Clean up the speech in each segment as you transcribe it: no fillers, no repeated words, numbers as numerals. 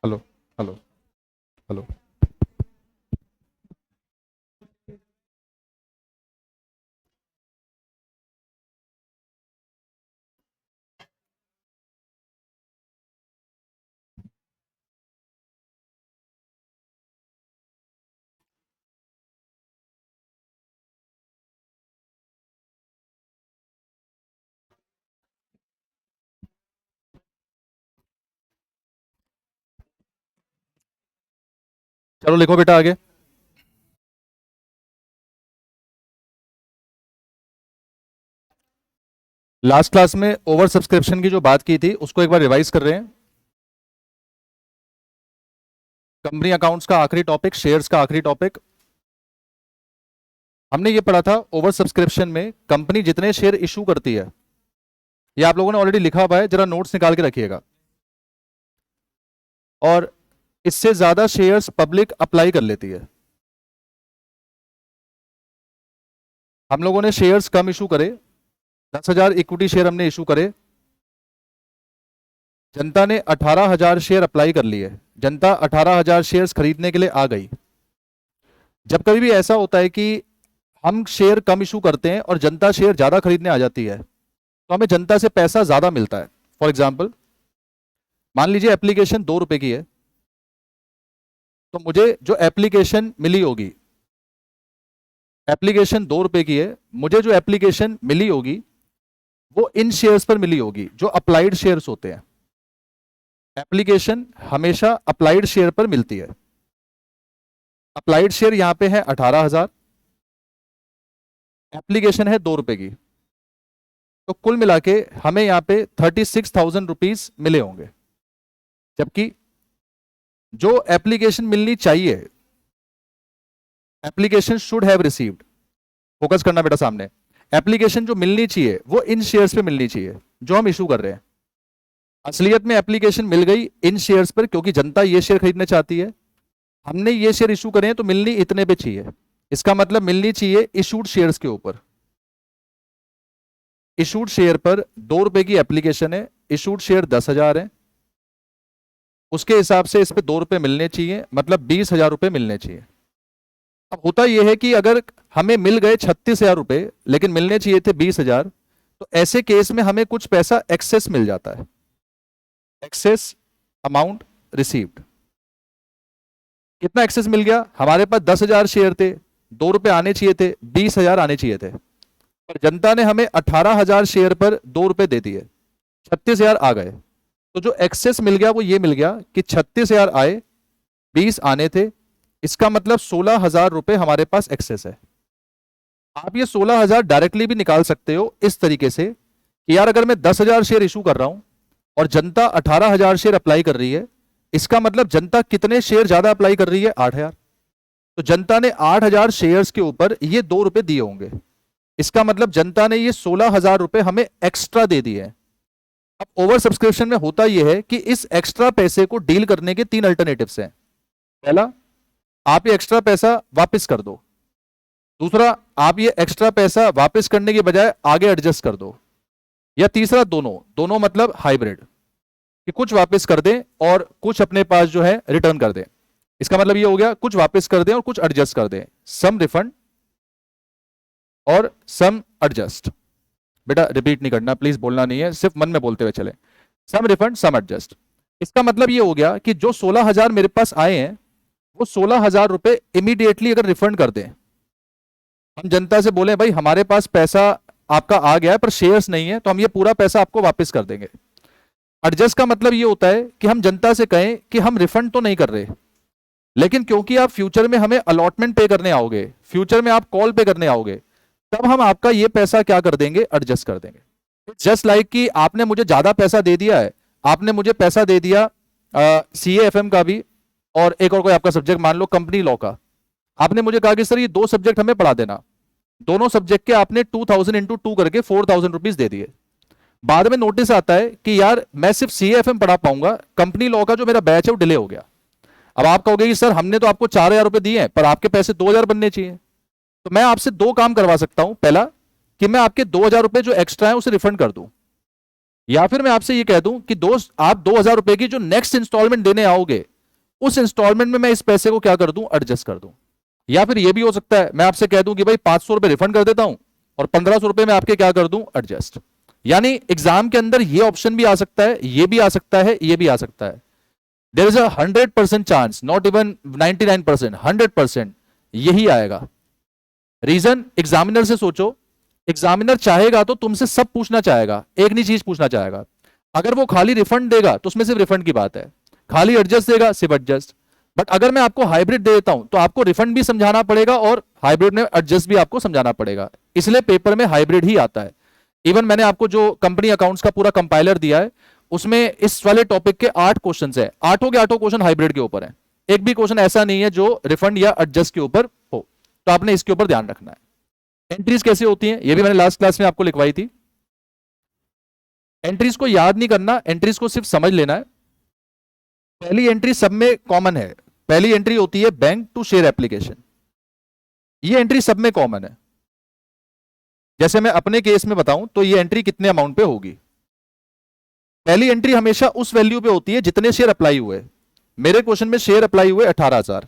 Hello. Hello. Hello. चलो लिखो बेटा आगे। लास्ट क्लास में ओवर सब्सक्रिप्शन की जो बात की थी उसको एक बार रिवाइज कर रहे हैं। कंपनी अकाउंट्स का आखिरी टॉपिक, शेयर्स का आखिरी टॉपिक। हमने ये पढ़ा था ओवर सब्सक्रिप्शन में कंपनी जितने शेयर इशू करती है, ये आप लोगों ने ऑलरेडी लिखा हुआ है, जरा नोट्स निकाल के रखिएगा। और इससे ज्यादा शेयर्स पब्लिक अप्लाई कर लेती है। हम लोगों ने शेयर्स कम इशू करे, 10,000 इक्विटी शेयर हमने इशू करे। जनता ने 18,000 शेयर अप्लाई कर लिए। जनता 18,000 शेयर्स खरीदने के लिए आ गई। जब कभी भी ऐसा होता है कि हम शेयर कम इशू करते हैं और जनता शेयर ज्यादा खरीदने आ जाती है, तो हमें जनता से पैसा ज्यादा मिलता है। फॉर एग्जाम्पल, मान लीजिए एप्लीकेशन 2 रुपए की है, तो मुझे जो एप्लीकेशन मिली होगी, एप्लीकेशन 2 रुपए की है, मुझे जो एप्लीकेशन मिली होगी वो इन शेयर्स पर मिली होगी जो अप्लाइड शेयर्स होते हैं। एप्लीकेशन हमेशा अप्लाइड शेयर पर मिलती है। अप्लाइड शेयर यहां पे है 18,000, एप्लीकेशन है 2 रुपए की, तो कुल मिला के हमें यहां पे 36,000 रुपीज मिले होंगे। जबकि जो एप्लीकेशन मिलनी चाहिए, application should have received, focus करना बेटा सामने, एप्लीकेशन जो मिलनी चाहिए वो इन शेयर्स पे मिलनी चाहिए जो हम इशू कर रहे हैं। असलियत में एप्लीकेशन मिल गई इन शेयर्स पर क्योंकि जनता ये शेयर खरीदना चाहती है। हमने ये शेयर इशू करे हैं तो मिलनी इतने पे चाहिए। इसका मतलब मिलनी चाहिए इशूड शेयर्स के ऊपर। इशूड शेयर पर 2 रुपए की एप्लीकेशन है, इशूड शेयर 10,000 है, उसके हिसाब से इस पे 2 रुपए मिलने चाहिए, मतलब 20,000 रुपए मिलने चाहिए। अब होता यह है कि अगर हमें मिल गए 36,000 रुपए लेकिन मिलने चाहिए थे 20,000, तो ऐसे केस में हमें कुछ पैसा एक्सेस मिल जाता है। Excess amount received. कितना एक्सेस मिल गया? हमारे पास 10,000 शेयर थे, 2 रुपए आने चाहिए थे, 20,000 आने चाहिए थे, पर जनता ने हमें 18,000 शेयर पर 2 रुपए दे दिए, 36,000 आ गए। तो जो एक्सेस मिल गया वो ये मिल गया कि 36,000 आए, 20 आने थे, इसका मतलब 16,000 रुपए हमारे पास एक्सेस है। आप ये 16,000 डायरेक्टली भी निकाल सकते हो इस तरीके से कि यार अगर मैं 10,000 शेयर इशू कर रहा हूं और जनता 18,000 शेयर अप्लाई कर रही है, इसका मतलब जनता कितने शेयर ज्यादा अप्लाई कर रही है? 8,000। तो जनता ने 8,000 शेयर्स के ऊपर ये 2 रुपए दिए होंगे, इसका मतलब जनता ने ये 16,000 रुपए हमें एक्स्ट्रा दे दिए। अब ओवर सब्सक्रिप्शन में होता यह है कि इस एक्स्ट्रा पैसे को डील करने के 3 अल्टरनेटिव्स हैं। पहला, आप ये एक्स्ट्रा पैसा वापस कर दो। दूसरा, आप ये एक्स्ट्रा पैसा वापस करने के बजाय आगे एडजस्ट कर दो। या तीसरा, दोनों। दोनों मतलब हाइब्रिड, कि कुछ वापस कर दें और कुछ अपने पास जो है रिटर्न कर दें। इसका मतलब ये हो गया कुछ वापस कर दें और कुछ एडजस्ट कर दें, सम रिफंड और सम एडजस्ट। बेटा रिपीट नहीं करना प्लीज, बोलना नहीं है, सिर्फ मन में बोलते हुए चले। सम रिफंड सम एडजस्ट। इसका मतलब ये हो गया कि जो 16,000 मेरे पास आए हैं वो 16,000 रुपए इमीडिएटली अगर रिफंड कर दें, हम जनता से बोले भाई हमारे पास पैसा आपका आ गया है पर शेयर्स नहीं है, तो हम ये पूरा पैसा आपको वापस कर देंगे। एडजस्ट का मतलब ये होता है कि हम जनता से कहें कि हम रिफंड तो नहीं कर रहे, लेकिन क्योंकि आप फ्यूचर में हमें अलॉटमेंट पे करने आओगे, फ्यूचर में आप कॉल पे करने आओगे, तब हम आपका ये पैसा क्या कर देंगे? एडजस्ट कर देंगे। जस्ट लाइक कि आपने मुझे ज्यादा पैसा दे दिया है, आपने मुझे पैसा दे दिया CA FM का भी और एक और कोई आपका सब्जेक्ट मान लो कंपनी लॉ का, आपने मुझे कहा कि सर ये 2 सब्जेक्ट हमें पढ़ा देना, दोनों सब्जेक्ट के आपने 2,000 इंटू 2 करके 4,000 रुपीज दे दिए। बाद में नोटिस आता है कि यार मैं सिर्फ CA FM पढ़ा पाऊंगा, कंपनी लॉ का जो मेरा बैच है वो डिले हो गया। अब आप कहोगे कि सर हमने तो आपको 4,000 रुपए दिए हैं पर आपके पैसे 2,000 बनने चाहिए। तो मैं आपसे 2 काम करवा सकता हूं। पहला, कि मैं आपके 2,000 रुपए जो एक्स्ट्रा है उसे रिफंड कर दूं, या फिर मैं आपसे ये कह दूं कि दोस्त आप 2,000 रुपए की जो नेक्स्ट इंस्टॉलमेंट देने आओगे उस इंस्टॉलमेंट में मैं इस पैसे को क्या कर दूं, एडजस्ट कर दूं। या फिर ये भी हो सकता है मैं आपसे कह दूं कि भाई 500 रुपए रिफंड कर देता हूं और 1500 रुपए में आपके क्या कर दूं, एडजस्ट। यानी एग्जाम के अंदर ये ऑप्शन भी आ सकता है, ये भी आ सकता है, ये भी आ सकता है। There is 100% chance, not even 99%, 100% यही आएगा। रीजन, एग्जामिनर से सोचो, एग्जामिनर चाहेगा तो तुमसे सब पूछना चाहेगा, एक नहीं चीज पूछना चाहेगा। अगर वो खाली रिफंड देगा तो उसमें सिर्फ रिफंड की बात है, खाली एडजस्ट देगा सिर्फ एडजस्ट। बट अगर मैं आपको हाइब्रिड दे देता हूं तो आपको रिफंड भी समझाना पड़ेगा और हाइब्रिड में एडजस्ट भी आपको समझाना पड़ेगा, इसलिए पेपर में हाइब्रिड ही आता है। इवन मैंने आपको जो कंपनी अकाउंट्स का पूरा कंपाइलर दिया है उसमें इस वाले टॉपिक के 8 क्वेश्चन है, आठों के आठों क्वेश्चन हाइब्रिड के ऊपर है। एक भी क्वेश्चन ऐसा नहीं है जो रिफंड या एडजस्ट के ऊपर हो, तो आपने इसके ऊपर ध्यान रखना है। एंट्रीज कैसे होती हैं ये भी मैंने लास्ट क्लास में आपको लिखवाई थी। एंट्रीज को याद नहीं करना, एंट्रीज को सिर्फ समझ लेना है। पहली एंट्री सब में कॉमन है, पहली एंट्री होती है बैंक टू शेयर एप्लीकेशन। ये एंट्री सब में कॉमन है। जैसे मैं अपने केस में बताऊं तो ये एंट्री कितने अमाउंट पे होगी। पहली एंट्री हमेशा उस वैल्यू पे होती है जितने शेयर अप्लाई हुए। मेरे क्वेश्चन में शेयर अप्लाई हुए 18,000,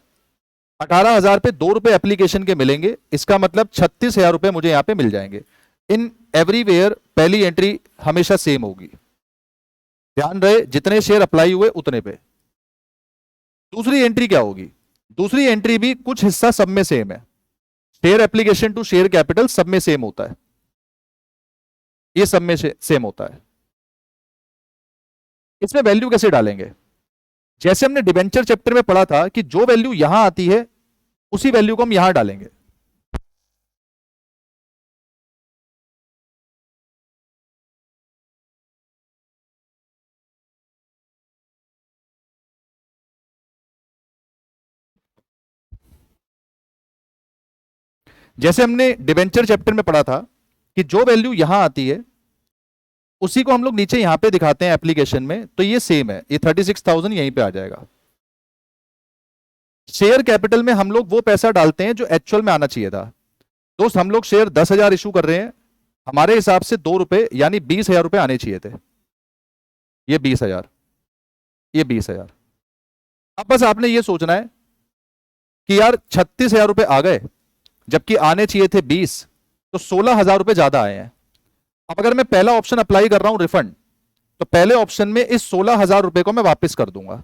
18,000 पे 2 रुपए एप्लीकेशन के मिलेंगे, इसका मतलब 36,000 रुपए मुझे यहां पे मिल जाएंगे। इन एवरीवेयर पहली एंट्री हमेशा सेम होगी, ध्यान रहे जितने शेयर अप्लाई हुए उतने पे। दूसरी एंट्री क्या होगी, दूसरी एंट्री भी कुछ हिस्सा सब में सेम है। Share application to share capital सब में सेम होता है, ये सब में सेम होता है। इसमें वैल्यू कैसे डालेंगे, जैसे हमने डिबेंचर चैप्टर में पढ़ा था कि जो वैल्यू यहां आती है उसी वैल्यू को हम यहां डालेंगे। जैसे हमने डिबेंचर चैप्टर में पढ़ा था कि जो वैल्यू यहां आती है उसी को हम लोग नीचे यहां पे दिखाते हैं एप्लीकेशन में, तो ये सेम है, ये 36,000 यहीं पे आ जाएगा। शेयर कैपिटल में हम लोग वो पैसा डालते हैं जो एक्चुअल में आना चाहिए था। दोस्त हम लोग शेयर 10,000 इशू कर रहे हैं, हमारे हिसाब से 2 रुपए यानी 20,000 रुपए आने चाहिए थे। ये 20,000, ये 20,000। अब बस आपने ये सोचना है कि यार 36,000 रुपए आ गए जबकि आने चाहिए थे 20, तो 16,000 रुपए ज्यादा आए हैं। अब अगर मैं पहला ऑप्शन अप्लाई कर रहा हूं रिफंड, तो पहले ऑप्शन में इस 16,000 रुपए को मैं वापस कर दूंगा।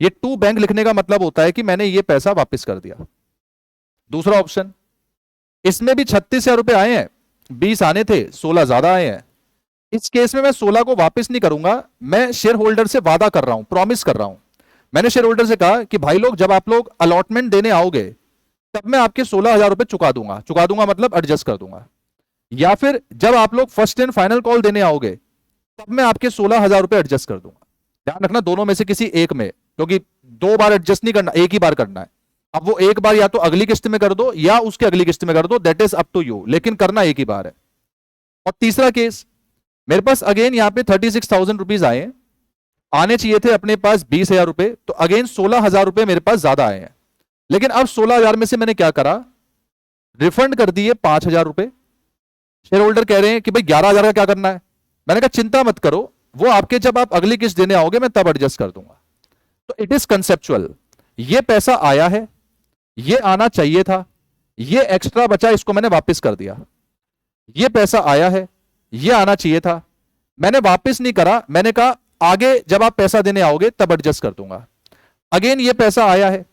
ये टू बैंक लिखने का मतलब होता है कि मैंने ये पैसा वापस कर दिया। दूसरा ऑप्शन, इसमें भी 36,000 रुपए आए हैं, 20 आने थे, 16 ज्यादा आए हैं। इस केस में मैं 16 को वापस नहीं करूंगा, मैं शेयर होल्डर से वादा कर रहा हूं, प्रॉमिस कर रहा हूं। मैंने शेयर होल्डर से कहा कि भाई लोग जब आप लोग अलॉटमेंट देने आओगे तब मैं आपके 16,000 रुपए चुका दूंगा, चुका दूंगा मतलब एडजस्ट कर दूंगा। या फिर जब आप लोग फर्स्ट एंड फाइनल कॉल देने आओगे तब मैं आपके 16,000 रुपए एडजस्ट कर दूंगा। ध्यान रखना दोनों में से किसी एक में, क्योंकि 2 बार एडजस्ट नहीं करना, एक ही बार करना है। अब वो एक बार या तो अगली किस्त में कर दो या उसके अगली किस्त में कर दो, that is up to you, लेकिन करना एक ही बार है। और तीसरा केस, मेरे पास अगेन यहां पे 36,000 रुपीज आए, आने चाहिए थे अपने पास 20,000 रुपए, तो अगेन 16,000 रुपए मेरे पास ज्यादा आए हैं। लेकिन अब 16,000 में से मैंने क्या करा, रिफंड कर दिए 5,000 रुपए। शेयर होल्डर कह रहे हैं कि भाई 11,000 का क्या करना है। मैंने कहा चिंता मत करो, वो आपके जब आप अगली किस्त देने आओगे मैं तब एडजस्ट कर दूंगा। तो इट इज कंसेप्चुअल, ये पैसा आया है, ये आना चाहिए था, ये एक्स्ट्रा बचा, इसको मैंने वापस कर दिया। ये पैसा आया है, ये आना चाहिए था, मैंने वापस नहीं करा, मैंने कहा आगे जब आप पैसा देने आओगे तब एडजस्ट कर दूंगा। अगेन ये पैसा आया है,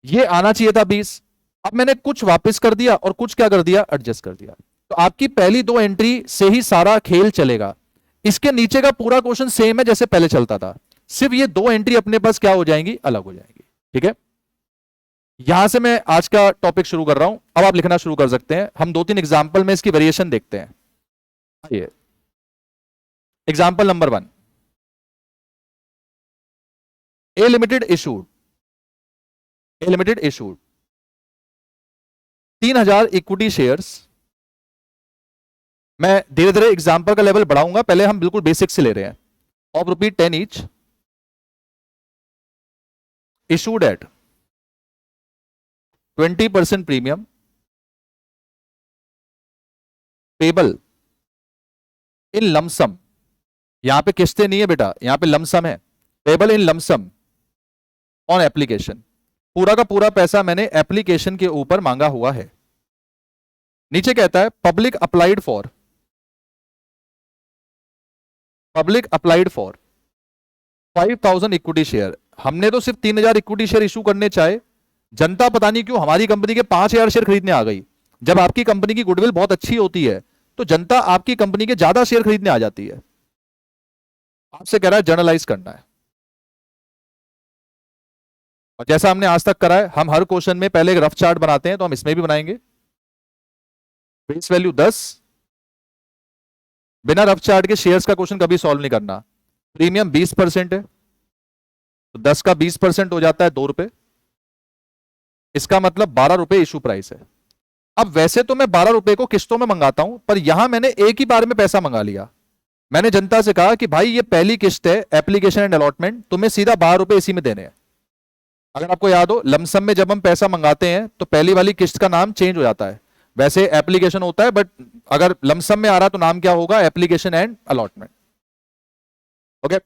ये आना चाहिए था 20, अब मैंने कुछ वापस कर दिया और कुछ क्या कर दिया, एडजस्ट कर दिया। तो आपकी पहली 2 एंट्री से ही सारा खेल चलेगा। इसके नीचे का पूरा क्वेश्चन सेम है जैसे पहले चलता था, सिर्फ ये 2 एंट्री अपने पास क्या हो जाएंगी, अलग हो जाएंगी। ठीक है, यहां से मैं आज का टॉपिक शुरू कर रहा हूं, अब आप लिखना शुरू कर सकते हैं। हम 2-3 एग्जाम्पल में इसकी वेरिएशन देखते हैं। आइए, एग्जाम्पल नंबर 1, ए लिमिटेड इशूड, ए लिमिटेड इशूड 3,000 इक्विटी शेयर्स। मैं धीरे धीरे एग्जाम्पल का लेवल बढ़ाऊंगा, पहले हम बिल्कुल बेसिक से ले रहे हैं। Of ₹10 each, issued at 20% premium, payable in lump sum, यहां पे किस्तें नहीं है बेटा, यहां पे लमसम है, payable in lump sum on application, पूरा का पूरा पैसा मैंने एप्लीकेशन के ऊपर मांगा हुआ है। नीचे कहता है public applied for 5,000 equity share. हमने तो सिर्फ 3,000 इक्विटी शेयर इशू करने चाहे, जनता पता नहीं क्यों हमारी कंपनी के 5,000 शेयर खरीदने आ गई। जब आपकी कंपनी की गुडविल बहुत अच्छी होती है तो जनता आपकी कंपनी के ज्यादा शेयर खरीदने आ जाती है। आपसे कह रहा है जर्नलाइज करना है, और जैसा हमने आज तक करा है, हम हर क्वेश्चन में पहले एक रफ चार्ट बनाते हैं, तो हम इसमें भी बनाएंगे। फेस वैल्यू 10, बिना रफ चार्ट के शेयर्स का क्वेश्चन कभी सॉल्व नहीं करना। प्रीमियम 20% है, तो 10 का 20% हो जाता है 2 रुपए, इसका मतलब 12 रुपए इशू प्राइस है। अब वैसे तो मैं 12 रुपए को किस्तों में मंगाता हूं, पर यहां मैंने एक ही बार में पैसा मंगा लिया। मैंने जनता से कहा कि भाई ये पहली किस्त है एप्लीकेशन एंड अलॉटमेंट, तुम्हें सीधा 12 रुपए इसी में देने हैं। अगर आपको याद हो, लमसम में जब हम पैसा मंगाते हैं तो पहली वाली किस्त का नाम चेंज हो जाता है। वैसे एप्लीकेशन होता है, बट अगर लमसम में आ रहा तो नाम क्या होगा, एप्लीकेशन एंड अलॉटमेंट। ओके,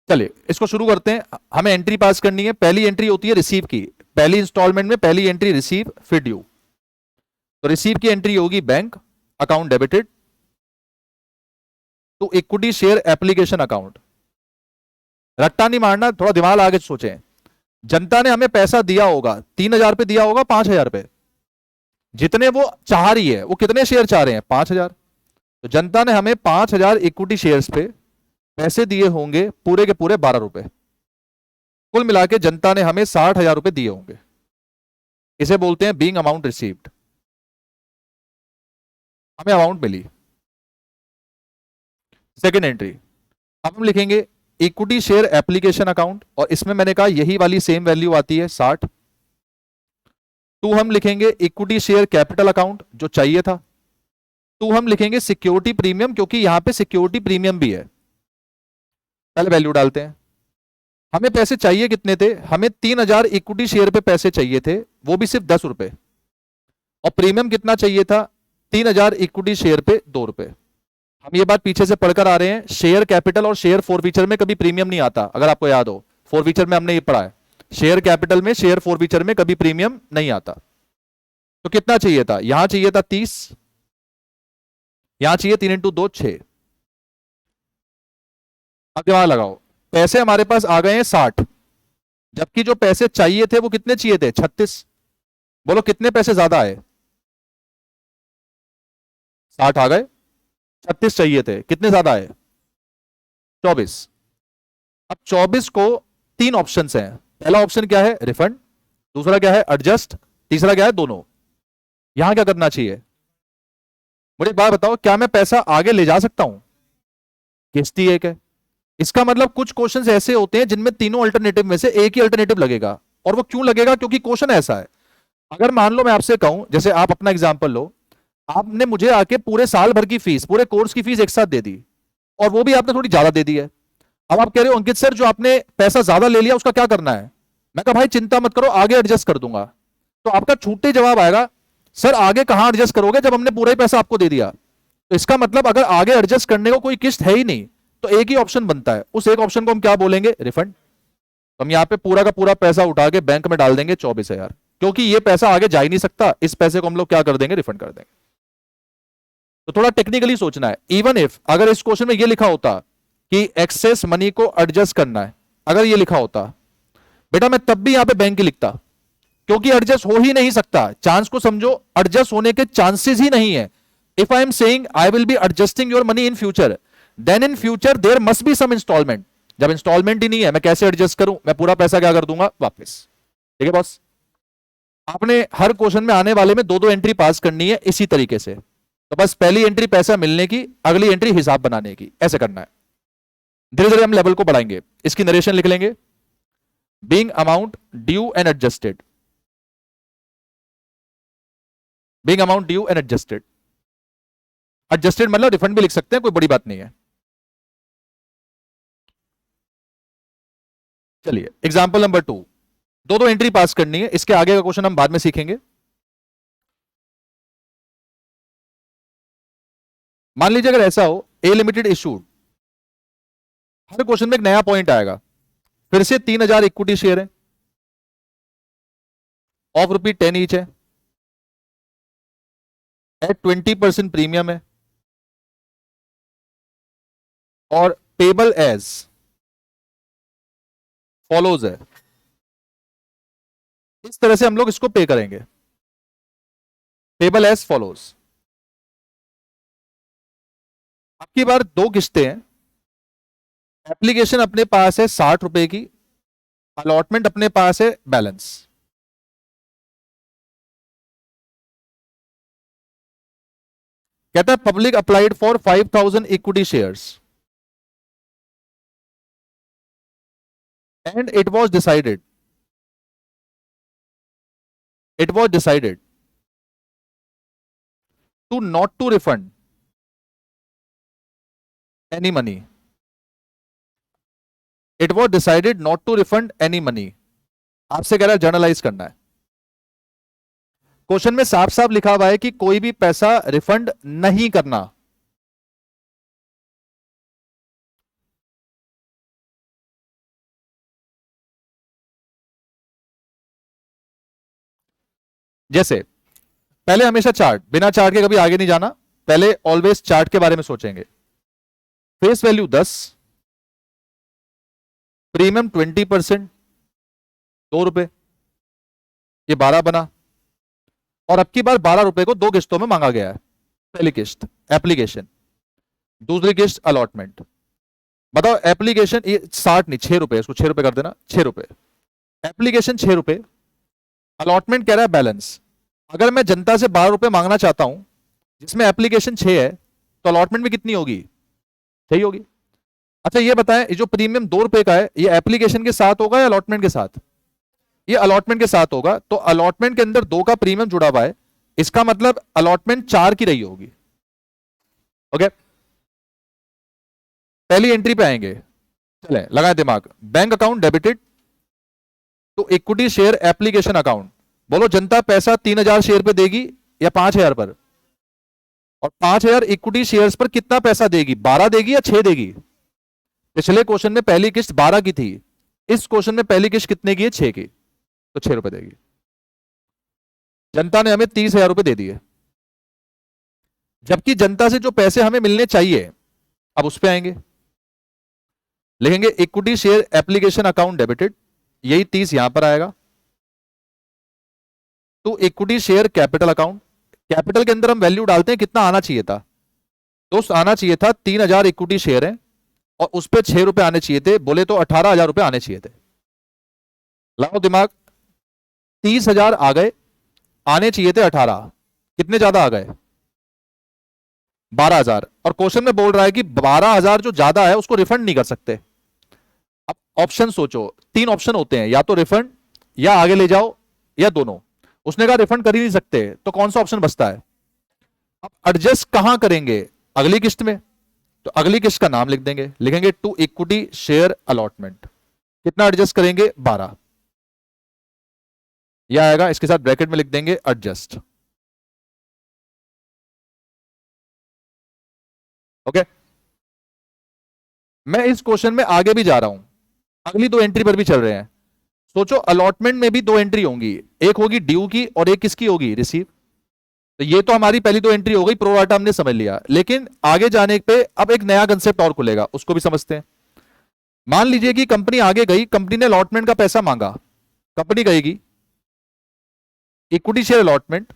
चलिए इसको शुरू करते हैं। हमें एंट्री पास करनी है। पहली एंट्री होती है रिसीव की, पहली इंस्टॉलमेंट में पहली एंट्री रिसीव फिर ड्यू। तो रिसीव की एंट्री होगी bank account debited to equity share application account. रट्टा नहीं मारना, थोड़ा दिमाग आगे सोचें। जनता ने हमें पैसा दिया होगा, 3,000 पे दिया होगा, 5,000 पे, जितने वो चाह रही है। वो कितने शेयर चाह रहे हैं, 5,000। तो जनता ने हमें 5,000 इक्विटी शेयर्स पे पैसे दिए होंगे पूरे के पूरे 12 रुपए। कुल मिला के जनता ने हमें 60,000 रुपए दिए होंगे। इसे बोलते हैं बीइंग अमाउंट रिसीव्ड। हमें अमाउंट मिली। सेकेंड एंट्री, अब हम लिखेंगे इक्विटी शेयर एप्लीकेशन अकाउंट, और इसमें मैंने कहा यही वाली सेम वैल्यू आती है 60। टू हम लिखेंगे इक्विटी शेयर कैपिटल अकाउंट, जो चाहिए था। टू हम लिखेंगे सिक्योरिटी प्रीमियम, क्योंकि यहां पे सिक्योरिटी प्रीमियम भी है। पहले वैल्यू डालते हैं। हमें पैसे चाहिए कितने थे, हमें 3,000 इक्विटी शेयर पे पैसे चाहिए थे, वो भी सिर्फ 10 रुपए। और प्रीमियम कितना चाहिए था, 3,000 इक्विटी शेयर पे 2 रुपए। हम ये बात पीछे से पढ़कर आ रहे हैं, शेयर कैपिटल और शेयर फोरफीचर में कभी प्रीमियम नहीं आता। अगर आपको याद हो, फोरफीचर में हमने ये पढ़ा है, शेयर कैपिटल में शेयर फोरफीचर में कभी प्रीमियम नहीं आता। तो कितना चाहिए था, यहां चाहिए था 30, यहां चाहिए 3 इंटू 2 6। अब दिमाग लगाओ, पैसे हमारे पास आ गए हैं 60, जबकि जो पैसे चाहिए थे वो कितने चाहिए थे, 36। बोलो कितने पैसे ज्यादा आए, 60 आ गए, 36 चाहिए थे, कितने ज्यादा आए, 24। अब 24 को 3 ऑप्शन हैं। पहला ऑप्शन क्या है, रिफंड। दूसरा क्या है, एडजस्ट। तीसरा क्या है, दोनों। यहां क्या करना चाहिए, मुझे एक बात बताओ, क्या मैं पैसा आगे ले जा सकता हूं, किस्त ही एक है। इसका मतलब कुछ क्वेश्चंस ऐसे होते हैं जिनमें तीनों अल्टरनेटिव में से एक ही अल्टरनेटिव लगेगा। और वो क्यों लगेगा, क्योंकि क्वेश्चन ऐसा है। अगर मान लो मैं आपसे कहूं, जैसे आप अपना एग्जांपल लो, आपने मुझे आके पूरे साल भर की फीस, पूरे कोर्स की फीस एक साथ दे दी, और वो भी आपने थोड़ी ज्यादा दे दी है। अब आप कह रहे हो अंकित सर, जो आपने पैसा ज्यादा ले लिया उसका क्या करना है। मैं कहा भाई चिंता मत करो, आगे एडजस्ट कर दूंगा। तो आपका छूटते जवाब आएगा, सर आगे कहां एडजस्ट करोगे जब हमने पूरा ही पैसा आपको दे दिया। तो इसका मतलब अगर आगे एडजस्ट करने को कोई किस्त है ही नहीं, तो एक ही ऑप्शन बनता है। उस एक ऑप्शन को हम क्या बोलेंगे, रिफंड। तो हम यहां पे पूरा का पूरा पैसा उठा के बैंक में डाल देंगे 24,000, क्योंकि ये पैसा आगे जा ही नहीं सकता। इस पैसे को हम लोग क्या कर देंगे, रिफंड कर देंगे। तो थोड़ा टेक्निकली सोचना है। इवन इफ अगर इस क्वेश्चन में ये लिखा होता कि एक्सेस मनी को एडजस्ट करना है, अगर ये लिखा होता, बेटा मैं तब भी यहां पे बैंक ही लिखता, क्योंकि एडजस्ट हो ही नहीं सकता। चांस को समझो, एडजस्ट होने के चांसेस ही नहीं है। If I am saying I will be adjusting your money in future, then in future there must be some installment. जब इंस्टॉलमेंट ही नहीं है, मैं कैसे एडजस्ट करूं, मैं पूरा पैसा क्या कर दूंगा, वापस। ठीक है बॉस, आपने हर क्वेश्चन में आने वाले में 2-2 एंट्री पास करनी है इसी तरीके से। तो बस पहली एंट्री पैसा मिलने की, अगली एंट्री हिसाब बनाने की, ऐसे करना है। धीरे धीरे हम लेवल को बढ़ाएंगे। इसकी नरेशन लिख लेंगे, being amount due and adjusted, being amount due and adjusted. Adjusted मतलब रिफंड भी लिख सकते हैं, कोई बड़ी बात नहीं है। चलिए एग्जांपल नंबर 2, 2-2 एंट्री पास करनी है। इसके आगे का क्वेश्चन हम बाद में सीखेंगे। मान लीजिए अगर ऐसा हो, ए लिमिटेड इशूड, हर क्वेश्चन में एक नया पॉइंट आएगा। फिर से 3,000 इक्विटी शेयर है, ऑफ ₹10 ईच है, एट 20% प्रीमियम है, और पेबल एज फॉलोज है। इस तरह से हम लोग इसको पे करेंगे, पेबल एज फॉलोज। अब की बार 2 किस्तें हैं, एप्लीकेशन अपने पास है ₹60 की, अलॉटमेंट अपने पास है बैलेंस। कहता है public applied for 5,000 equity shares and it was decided to not to refund any money. It was decided not to refund any money. आपसे कह रहा है जर्नलाइज करना है। क्वेश्चन में साफ साफ लिखा हुआ है कि कोई भी पैसा रिफंड नहीं करना। जैसे पहले हमेशा चार्ट, बिना चार्ट के कभी आगे नहीं जाना, पहले ऑलवेज चार्ट के बारे में सोचेंगे। फेस वैल्यू 10, प्रीमियम 20%, ₹2, ये 12 बना, और अब की बार ₹12 को 2 किस्तों में मांगा गया है। पहली किस्त एप्लीकेशन, दूसरी किस्त अलॉटमेंट। बताओ एप्लीकेशन, ये 60 नहीं, ₹6, इसको ₹6 कर देना, ₹6। एप्लीकेशन ₹6, अलॉटमेंट कह रहा है बैलेंस। अगर मैं जनता से ₹12 मांगना चाहता हूं जिसमें एप्लीकेशन 6 है, तो अलॉटमेंट में कितनी होगी? 6 होगी। अच्छा ये बताएं, ये जो प्रीमियम ₹2 का है, ये एप्लीकेशन के साथ होगा या अलॉटमेंट के साथ? ये अलॉटमेंट के साथ होगा। तो अलॉटमेंट के अंदर 2 का प्रीमियम जुड़ा हुआ है, इसका मतलब अलॉटमेंट 4 की रही होगी। ओके, पहली एंट्री पे आएंगे, चले लगाए दिमाग। बैंक अकाउंट डेबिटेड तो इक्विटी शेयर एप्लीकेशन अकाउंट। बोलो जनता पैसा 3,000 शेयर पे देगी या 5,000 पर? और 5,000 इक्विटी शेयर्स पर कितना पैसा देगी? 12 देगी या 6 देगी? पिछले क्वेश्चन में पहली किस्त 12 की थी, इस क्वेश्चन में पहली किस्त कितने की है? 6 की, तो ₹6 देगी। जनता ने हमें ₹30,000 दे दिए, जबकि जनता से जो पैसे हमें मिलने चाहिए, अब उस पे आएंगे, लिखेंगे equity share application account debited, यही 30 यहां पर आएगा, तो equity share capital account. Capital के अंदर हम वैल्यू डालते हैं, कितना आना चाहिए था दोस्त? आना चाहिए था 3,000 इक्विटी शेयर है और उस पर ₹6 आने चाहिए थे, बोले तो ₹18,000 आने चाहिए थे। लाओ दिमाग, 30,000 आ गए, आने चाहिए थे 18, कितने ज्यादा आ गए? 12,000। और क्वेश्चन में बोल रहा है कि 12,000 जो ज्यादा है उसको रिफंड नहीं कर सकते। अब ऑप्शन सोचो, 3 ऑप्शन होते हैं, या तो रिफंड, या आगे ले जाओ, या दोनों। उसने कहा रिफंड कर ही नहीं सकते, तो कौन सा ऑप्शन बचता है? अब एडजस्ट कहां करेंगे? अगली किस्त में। तो अगली किस्त का नाम लिख देंगे, लिखेंगे टू इक्विटी शेयर अलॉटमेंट। कितना एडजस्ट करेंगे? 12। यह आएगा, इसके साथ ब्रैकेट में लिख देंगे एडजस्ट। ओके, मैं इस क्वेश्चन में आगे भी जा रहा हूं, अगली 2 एंट्री पर भी चल रहे हैं। सोचो अलॉटमेंट में भी 2 एंट्री होंगी, एक होगी ड्यू की और एक किसकी होगी? रिसीव। तो ये तो हमारी पहली 2 एंट्री हो गई, प्रो राटा हमने समझ लिया, लेकिन आगे जाने पे अब एक नया कंसेप्ट और खुलेगा, उसको भी समझते हैं। मान लीजिए कि कंपनी आगे गई, कंपनी ने अलॉटमेंट का पैसा मांगा, कंपनी कहेगी equity share allotment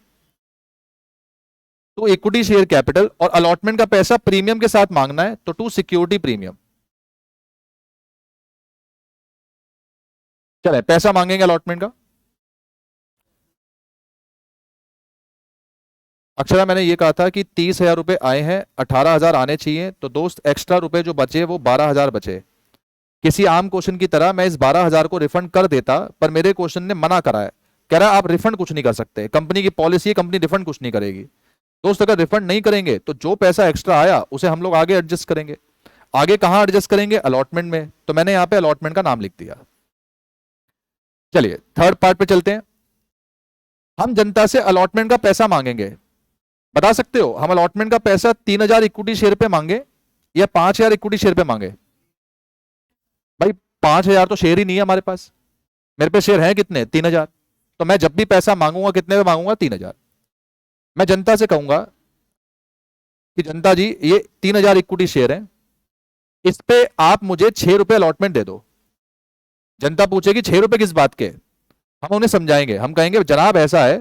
to equity share capital, और अलॉटमेंट का पैसा प्रीमियम के साथ मांगना है, तो टू सिक्योरिटी प्रीमियम। चले पैसा मांगेंगे अलॉटमेंट का। अक्षरा मैंने ये कहा था कि 30,000 आए हैं, 18,000 आने चाहिए, तो दोस्त एक्स्ट्रा रुपए जो बचे वो 12,000 बचे। किसी आम क्वेश्चन की तरह मैं इस 12,000 को रिफंड कर देता, पर मेरे क्वेश्चन ने मना करा है, कह रहा है आप रिफंड कुछ नहीं कर सकते, कंपनी की पॉलिसी है, कंपनी रिफंड कुछ नहीं करेगी। दोस्त अगर रिफंड नहीं करेंगे तो जो पैसा एक्स्ट्रा आया उसे हम लोग आगे एडजस्ट करेंगे। आगे कहां एडजस्ट करेंगे? अलॉटमेंट में। तो मैंने यहां पे अलॉटमेंट का नाम लिख दिया। चलिए थर्ड पार्ट पे चलते हैं। हम जनता से अलॉटमेंट का पैसा मांगेंगे, बता सकते हो हम अलॉटमेंट का पैसा 3,000 इक्विटी शेयर पे मांगे या 5,000 इक्विटी शेयर पे मांगे? भाई 5,000 तो शेयर ही नहीं है हमारे पास, मेरे पे शेयर है कितने, 3,000। तो मैं जब भी पैसा मांगूंगा कितने पे मांगूंगा, 3,000। मैं जनता से कहूंगा कि जनता जी ये 3,000 इक्विटी शेयर है, इस पे आप मुझे 6 रुपए अलॉटमेंट दे दो। जनता पूछेगी 6 रुपए किस बात के, हम उन्हें समझाएंगे, हम कहेंगे जनाब ऐसा है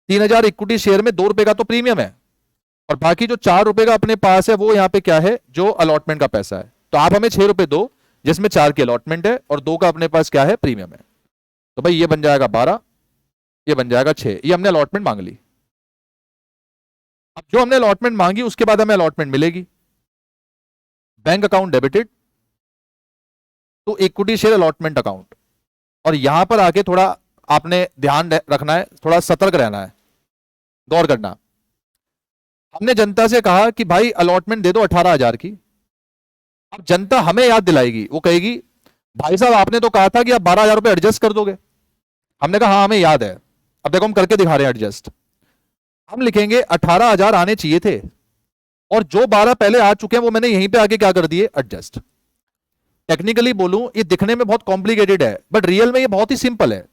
3,000 इक्विटी शेयर में 2 रुपए का तो प्रीमियम है, और बाकी जो 4 रुपए का अपने पास है वो यहाँ पे क्या है, जो अलॉटमेंट का पैसा है। तो आप हमें 6 रुपए दो जिसमें 4 की अलॉटमेंट है और 2 का अपने पास क्या है, प्रीमियम है। तो भाई ये बन जाएगा 12, ये बन जाएगा 6, ये हमने अलॉटमेंट मांग ली। अब जो हमने अलॉटमेंट मांगी उसके बाद हमें अलॉटमेंट मिलेगी। बैंक अकाउंट डेबिटेड तो इक्विटी शेयर अलॉटमेंट अकाउंट, और यहां पर आके थोड़ा आपने ध्यान रखना है, थोड़ा सतर्क रहना है, गौर करना। हमने जनता से कहा कि भाई अलॉटमेंट दे दो 18,000 की। अब जनता हमें याद दिलाएगी, वो कहेगी भाई साहब आपने तो कहा था कि आप 12,000 रुपए एडजस्ट कर दोगे। हमने कहा हाँ हमें याद है, अब देखो हम करके दिखा रहे हैं एडजस्ट। हम लिखेंगे 18,000 आने चाहिए थे, और जो 12 पहले आ चुके हैं वो मैंने यहीं पे आके क्या कर दिए, एडजस्ट। टेक्निकली बोलूं ये दिखने में बहुत कॉम्प्लिकेटेड है, बट रियल में ये बहुत ही सिंपल है।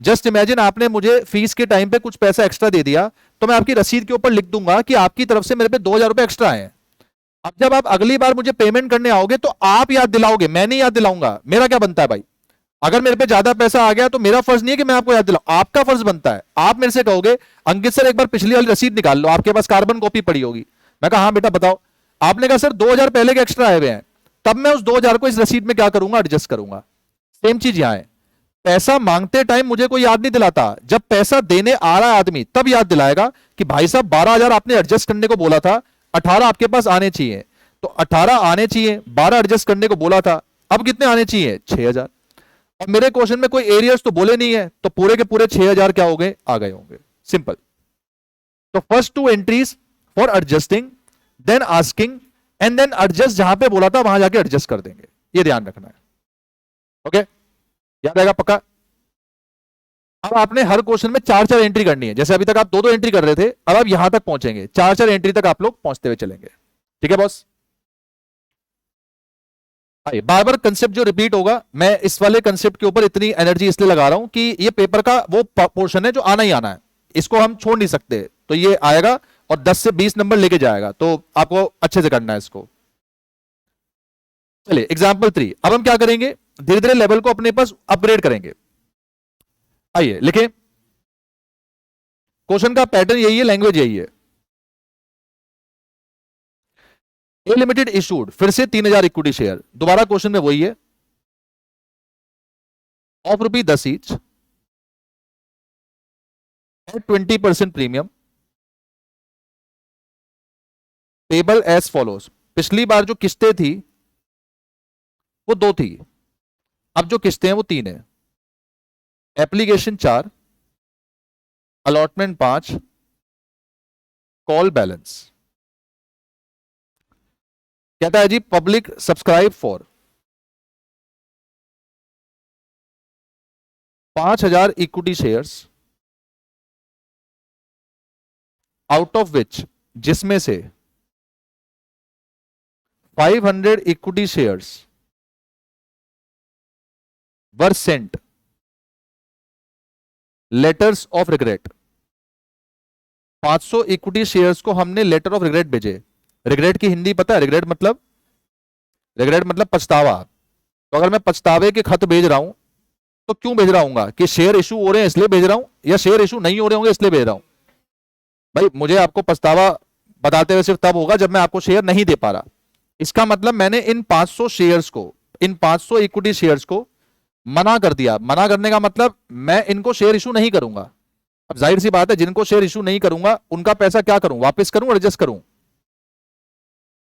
जस्ट इमेजिन आपने मुझे फीस के टाइम पे कुछ पैसा एक्स्ट्रा दे दिया, तो मैं आपकी रसीद के ऊपर लिख दूंगा कि आपकी तरफ से मेरे पे 2,000 रुपए एक्स्ट्रा आए हैं। अब जब आप अगली बार मुझे पेमेंट करने आओगे तो आप याद दिलाओगे, मैं नहीं याद दिलाऊंगा। मेरा क्या बनता है भाई, अगर मेरे पे ज्यादा पैसा आ गया तो मेरा फर्ज नहीं है कि मैं आपको याद दिलाऊं, आपका फर्ज बनता है। आप मेरे से कहोगे अंकित सर एक बार पिछली वाली रसीद निकाल लो, आपके पास कार्बन कॉपी पड़ी होगी। मैं कहा हाँ बेटा बताओ। आपने कहा सर 2,000 पहले के एक्स्ट्रा आए हुए हैं, तब मैं उस 2,000 को इस रसीद में क्या करूंगा, एडजस्ट करूंगा। सेम चीज यहां है, पैसा मांगते टाइम मुझे कोई याद नहीं दिलाता, जब पैसा देने आ रहा है आदमी तब याद दिलाएगा कि भाई साहब 12,000 आपने एडजस्ट करने को बोला था, 18 आपके पास आने चाहिए। तो 18 आने चाहिए, 12 एडजस्ट करने को बोला था, अब कितने आने चाहिए, 6,000। और मेरे क्वेश्चन में कोई एरियर्स तो बोले नहीं है, तो पूरे के पूरे 6,000 क्या हो गए, आ गए होंगे, सिंपल। तो first 2 entries for adjusting, then asking, and then adjust जहां पे बोला था वहां जाके एडजस्ट कर देंगे, ये ध्यान रखना है। ओके, याद आएगा पक्का। अब आपने हर क्वेश्चन में 4-4 एंट्री करनी है, जैसे अभी तक आप 2-2 एंट्री कर रहे थे, अब आप यहां तक पहुंचेंगे, 4-4 एंट्री तक आप लोग पहुंचते हुए चलेंगे। ठीक है बॉस, आइए बार बार कंसेप्ट जो रिपीट होगा, मैं इस वाले कंसेप्ट के ऊपर इतनी एनर्जी इसलिए लगा रहा हूं कि ये पेपर का वो पोर्शन है जो आना ही आना है, इसको हम छोड़ नहीं सकते। तो ये आएगा और 10 से 20 नंबर लेके जाएगा, तो आपको अच्छे से करना है इसको। चलिए एग्जाम्पल 3, अब हम क्या करेंगे, धीरे धीरे लेवल को अपने पास अपग्रेड करेंगे। आइए लिखें, क्वेश्चन का पैटर्न यही है, लैंग्वेज यही है। ए लिमिटेड इशूड, फिर से 3,000 इक्विटी शेयर, दोबारा क्वेश्चन में वही है, of ₹10 each at 20% premium, payable as follows. पिछली बार जो किस्तें थी वो 2 थी, अब जो किस्तें हैं वो 3 है। Application 4, allotment 5, call balance. कहता है जी public subscribe for 5,000 equity shares, out of which, जिसमें से 500 equity shares were sent letters of regret. 500 equity shares को हमने लेटर ऑफ रिग्रेट भेजे। रिग्रेट की हिंदी पता है, रिग्रेट मतलब पछतावा। तो अगर मैं पछतावे के खत भेज रहा हूं तो क्यों भेज रहा हूंगा, कि शेयर इशू हो रहे हैं इसलिए भेज रहा हूं, या शेयर इशू नहीं हो रहे होंगे इसलिए भेज रहा हूं। भाई मुझे आपको पछतावा बताते हुए सिर्फ तब होगा जब मैं आपको शेयर नहीं दे पा रहा। इसका मतलब मैंने इन 500 शेयर्स को, इन 500 इक्विटी शेयर्स को मना कर दिया। मना करने का मतलब मैं इनको शेयर इशू नहीं करूंगा। अब जाहिर सी बात है, जिनको शेयर इशू नहीं करूंगा उनका पैसा क्या करूं, वापस करूं, एडजस्ट करूं।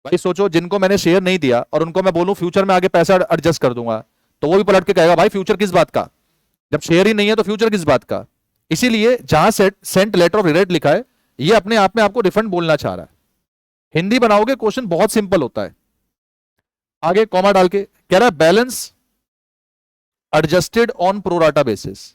भाई सोचो, जिनको मैंने शेयर नहीं दिया और उनको मैं बोलूं फ्यूचर में आगे पैसा एडजस्ट कर दूंगा, तो वो भी पलट के कहेगा भाई फ्यूचर किस बात का, जब शेयर ही नहीं है तो फ्यूचर किस बात का। इसीलिए जहां सेंट लेटर ऑफ रिग्रेट लिखा है, ये अपने आप में आपको रिफंड बोलना चाह रहा है। हिंदी बनाओगे क्वेश्चन बहुत सिंपल होता है। आगे कॉमा डाल के कह रहा है balance adjusted on pro rata basis.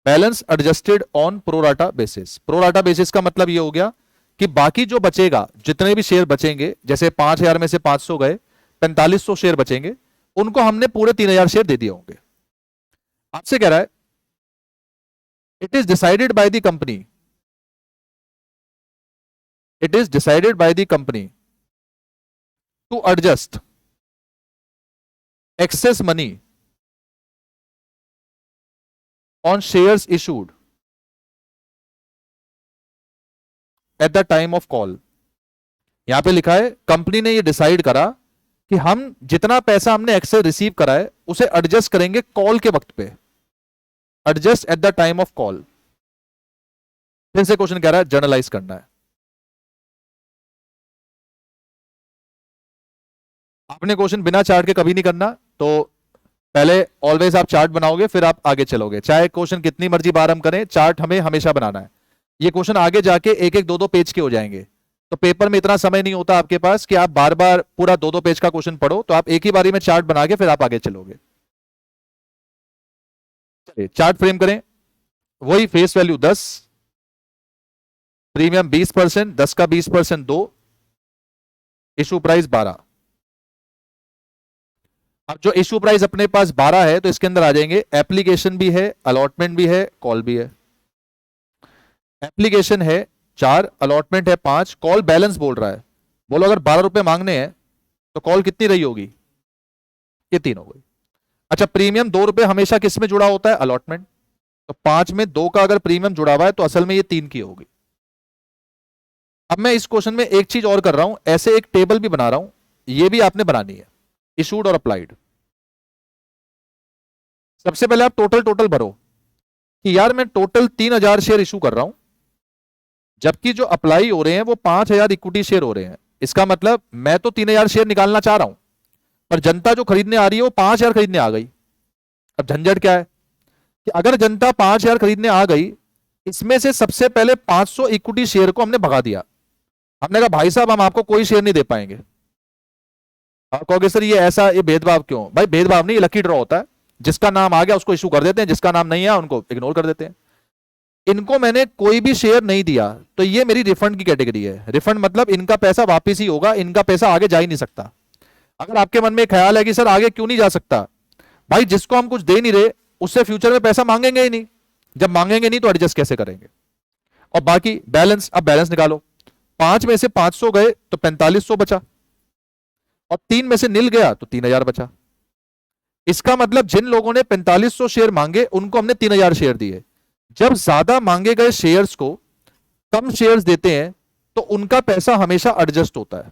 Balance adjusted on pro rata basis. Pro rata basis का मतलब ये हो गया कि बाकी जो बचेगा, जितने भी शेयर बचेंगे, जैसे 5,000 में से 500 गए, 4,500 शेयर बचेंगे, उनको हमने पूरे 3000 शेयर दे दिए होंगे। आपसे कह रहा है it is decided by the company, it is decided by the company to adjust excess money on shares issued at the time of call। यहां पे लिखा है कंपनी ने ये डिसाइड करा कि हम जितना पैसा हमने एक्सेस रिसीव करा है उसे एडजस्ट करेंगे कॉल के वक्त पे, adjust at the time of call. फिर से क्वेश्चन कह रहा है जर्नलाइज करना है। आपने क्वेश्चन बिना चार्ट के कभी नहीं करना, तो पहले ऑलवेज आप चार्ट बनाओगे फिर आप आगे चलोगे। चाहे क्वेश्चन कितनी मर्जी बार हम करें, चार्ट हमें हमेशा बनाना है। ये क्वेश्चन आगे जाके एक एक दो दो पेज के हो जाएंगे, तो पेपर में इतना समय नहीं होता आपके पास कि आप बार बार पूरा दो दो पेज का क्वेश्चन पढ़ो, तो आप एक ही बारी में चार्ट बना के फिर आप आगे चलोगे। चलिए चार्ट फ्रेम करें। वही फेस वैल्यू 10, प्रीमियम 20%, 10 का 20% 2, इशू प्राइस 12। अब जो इशू प्राइस अपने पास 12 है तो इसके अंदर आ जाएंगे एप्लीकेशन भी है, अलॉटमेंट भी है, कॉल भी है। एप्लीकेशन है 4, अलॉटमेंट है 5, कॉल बैलेंस बोल रहा है। बोलो अगर 12 रुपए मांगने हैं तो कॉल कितनी रही होगी? ये 3 हो गई। अच्छा, प्रीमियम 2 रुपए हमेशा किस में जुड़ा होता है? अलॉटमेंट। तो 5 में 2 का अगर प्रीमियम जुड़ा हुआ है तो असल में ये 3 की होगी। अब मैं इस क्वेश्चन में एक चीज और कर रहा हूं, ऐसे एक टेबल भी बना रहा हूं, ये भी आपने बनानी है, इशूड और अप्लाइड। सबसे पहले आप टोटल भरो कि यार मैं टोटल 3000 शेयर इशू कर रहा हूं, जबकि जो अप्लाई हो रहे हैं वो 5000 इक्विटी शेयर हो रहे हैं। इसका मतलब मैं तो 3000 शेयर निकालना चाह रहा हूं, पर जनता जो खरीदने आ रही है वो 5000 खरीदने आ गई। अब झंझट क्या है कि अगर जनता 5000 खरीदने आ गई, इसमें से सबसे पहले 500 इक्विटी शेयर को हमने भगा दिया। हमने कहा भाई साहब हम आपको कोई शेयर नहीं दे पाएंगे। आप कहोगे सर ये ऐसा, ये भेदभाव क्यों? भाई भेदभाव नहीं, ये लकी ड्रॉ होता है। जिसका नाम आ गया उसको इशू कर देते हैं, जिसका नाम नहीं आया उनको इग्नोर कर देते हैं। इनको मैंने कोई भी शेयर नहीं दिया तो ये मेरी रिफंड की कैटेगरी है। रिफंड मतलब इनका पैसा वापिस ही होगा, इनका पैसा आगे जा ही नहीं सकता। अगर आपके मन में ख्याल है कि सर आगे क्यों नहीं जा सकता, भाई जिसको हम कुछ दे नहीं रहे उससे फ्यूचर में पैसा मांगेंगे ही नहीं। जब मांगेंगे नहीं तो एडजस्ट कैसे करेंगे? और बाकी बैलेंस, अब बैलेंस निकालो। 5 में से 500 गए तो 4500 बचा, और 3 में से निल गया तो 3000 बचा। इसका मतलब जिन लोगों ने 4500 शेयर मांगे उनको हमने 3000 शेयर दिए। जब ज्यादा मांगे गए शेयर्स को कम शेयर्स देते हैं तो उनका पैसा हमेशा एडजस्ट होता है।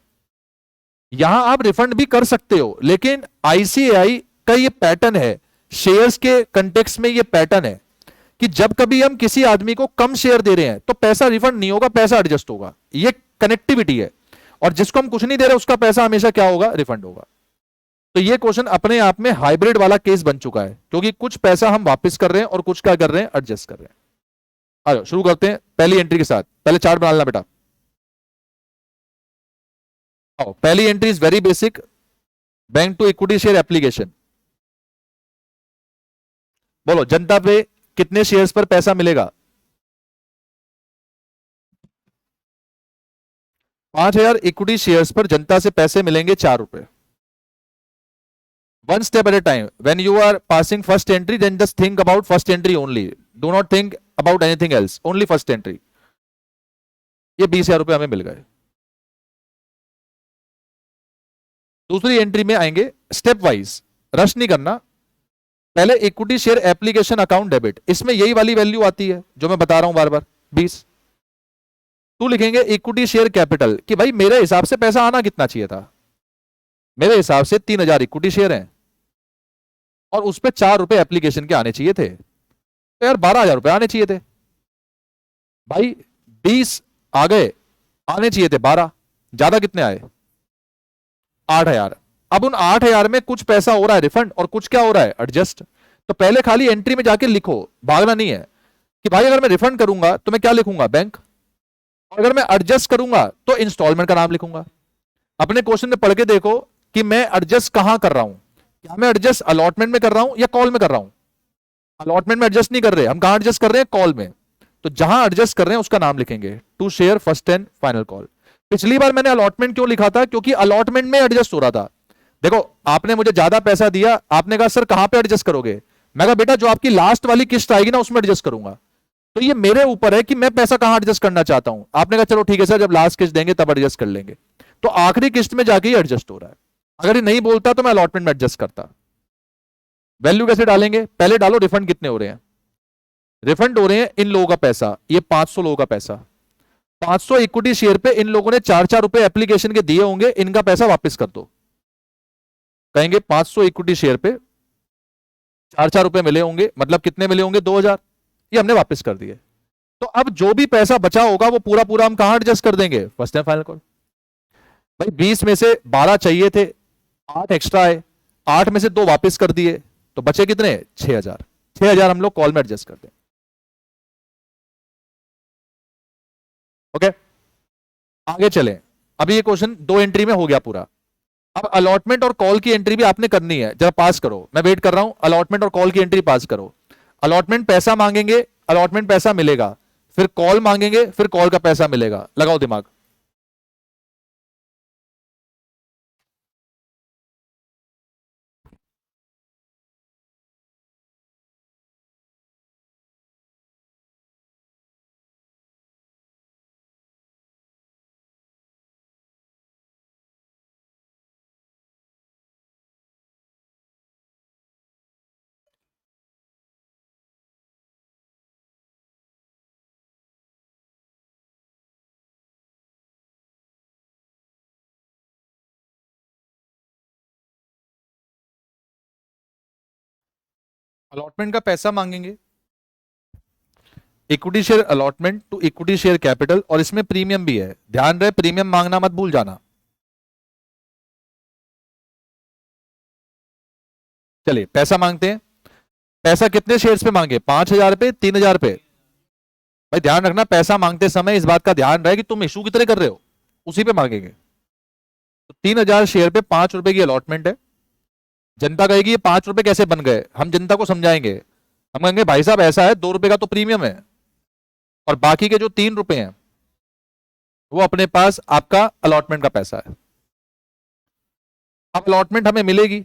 यहां आप रिफंड भी कर सकते हो, लेकिन आईसीएआई का ये पैटर्न है, शेयर्स के कंटेक्स्ट में ये पैटर्न है कि जब कभी हम किसी आदमी को कम शेयर दे रहे हैं तो पैसा रिफंड नहीं होगा, पैसा एडजस्ट होगा। ये कनेक्टिविटी है। और जिसको हम कुछ नहीं दे रहे उसका पैसा हमेशा क्या होगा? रिफंड होगा। तो ये क्वेश्चन अपने आप में हाइब्रिड वाला केस बन चुका है, क्योंकि कुछ पैसा हम वापस कर रहे हैं और कुछ क्या कर रहे हैं? एडजस्ट कर रहे हैं। आ जाओ शुरू करते हैं पहली एंट्री के साथ। पहले चार्ट बना लेना बेटा। आओ, पहली entry is very basic, bank to equity share application. बोलो जनता पे कितने शेयर्स पर पैसा मिलेगा? 5000 इक्विटी शेयर्स पर जनता से पैसे मिलेंगे 4 रुपए। One step at a time. When you are passing first entry, then just think about first entry only. Do not think about anything else. Only first entry. ये 20,000 रुपए हमें मिल गए। दूसरी एंट्री में आएंगे स्टेप वाइज, रश नहीं करना। पहले equity share application account debit, इसमें यही वाली वैल्यू आती है जो मैं बता रहा हूं बार बार, 20। तो लिखेंगे इक्विटी शेयर कैपिटल कि भाई मेरे हिसाब से पैसा आना कितना चाहिए था। मेरे हिसाब से 3000 इक्विटी शेयर हैं और उस पर 4 रुपए एप्लीकेशन के आने चाहिए थे, तो यार 12,000 रुपए आने चाहिए थे। भाई 20 आ गए, आने चाहिए थे 12, ज्यादा कितने आए? 8,000। अब उन 8,000 में कुछ पैसा हो रहा है रिफंड और कुछ क्या हो रहा है? एडजस्ट। तो पहले खाली एंट्री में जाके लिखो, भागना नहीं है कि भाई अगर मैं रिफंड करूंगा तो मैं क्या लिखूंगा? बैंक। और अगर मैं एडजस्ट करूंगा तो इंस्टॉलमेंट का नाम लिखूंगा। अपने क्वेश्चन में पढ़ के देखो कि मैं एडजस्ट कहां कर रहा हूं। क्या मैं एडजस्ट अलॉटमेंट में कर रहा हूं या कॉल में कर रहा हूं? अलॉटमेंट में एडजस्ट नहीं कर रहे, हम कहां एडजस्ट कर रहे हैं? कॉल में। तो जहां एडजस्ट कर रहे हैं उसका नाम लिखेंगे, to share first and final call. पिछली बार मैंने अलॉटमेंट क्यों लिखा था? क्योंकि अलॉटमेंट में एडजस्ट हो रहा था। देखो आपने मुझे ज्यादा पैसा दिया, आपने कहा सर कहां पे एडजस्ट करोगे, मैं कहा बेटा जो आपकी लास्ट वाली किस्त आएगी ना उसमें एडजस्ट करूंगा। तो ये मेरे ऊपर है कि मैं पैसा कहां एडजस्ट करना चाहता हूं। आपने कहा चलो ठीक है सर जब लास्ट किस्त देंगे तब एडजस्ट कर लेंगे। तो आखिरी किस्त में जाके ही एडजस्ट हो रहा है। अगर ये नहीं बोलता तो मैं अलॉटमेंट में एडजस्ट करता। वैल्यू कैसे डालेंगे, पहले डालो रिफंड कितने हो रहे हैं। रिफंड हो रहे हैं इन लोगों का पैसा, ये 500 लोगों का पैसा। 500 इक्विटी शेयर पे इन लोगों ने 4-4 रुपए एप्लीकेशन के दिए होंगे, इनका पैसा वापस कर दो। कहेंगे 500 इक्विटी शेयर पे 4-4 रुपए मिले होंगे, मतलब कितने मिले होंगे, 2000। ये हमने वापस कर दिए। तो अब जो भी पैसा बचा होगा वो पूरा पूरा हम कहां एडजस्ट कर देंगे, फर्स्ट एंड फाइनल कॉल। भाई 20 में से 12 चाहिए थे, 8 एक्स्ट्रा है, 8 में से 2 वापस कर दिए, तो बचे कितने, 6000। 6000 हम लोग कॉल में एडजस्ट कर दें। ओके आगे चलें। अभी ये क्वेश्चन 2 एंट्री में हो गया पूरा। अब अलॉटमेंट और कॉल की एंट्री भी आपने करनी है, जरा पास करो, मैं वेट कर रहा हूं, अलॉटमेंट और कॉल की एंट्री पास करो। अलॉटमेंट पैसा मांगेंगे, अलॉटमेंट पैसा मिलेगा, फिर कॉल मांगेंगे, फिर कॉल का पैसा मिलेगा, लगाओ दिमाग। अलॉटमेंट का पैसा मांगेंगे, equity share allotment to equity share capital, और इसमें प्रीमियम भी है, ध्यान रहे प्रीमियम मांगना मत भूल जाना। चलिए पैसा मांगते हैं। पैसा कितने शेयर्स पे मांगे, 5000 पे, 3000 पे। भाई ध्यान रखना पैसा मांगते समय इस बात का ध्यान रहे कि तुम इशू कितने कर रहे हो, उसी पे मांगेंगे। तो 3000 शेयर पे 5 रुपए की अलॉटमेंट है। जनता कहेगी ये 5 रुपए कैसे बन गए, हम जनता को समझाएंगे। हम कहेंगे भाई साहब ऐसा है, 2 रुपए का तो प्रीमियम है, और बाकी के जो 3 रुपए हैं वो अपने पास आपका अलॉटमेंट का पैसा है। अब अलॉटमेंट हमें मिलेगी।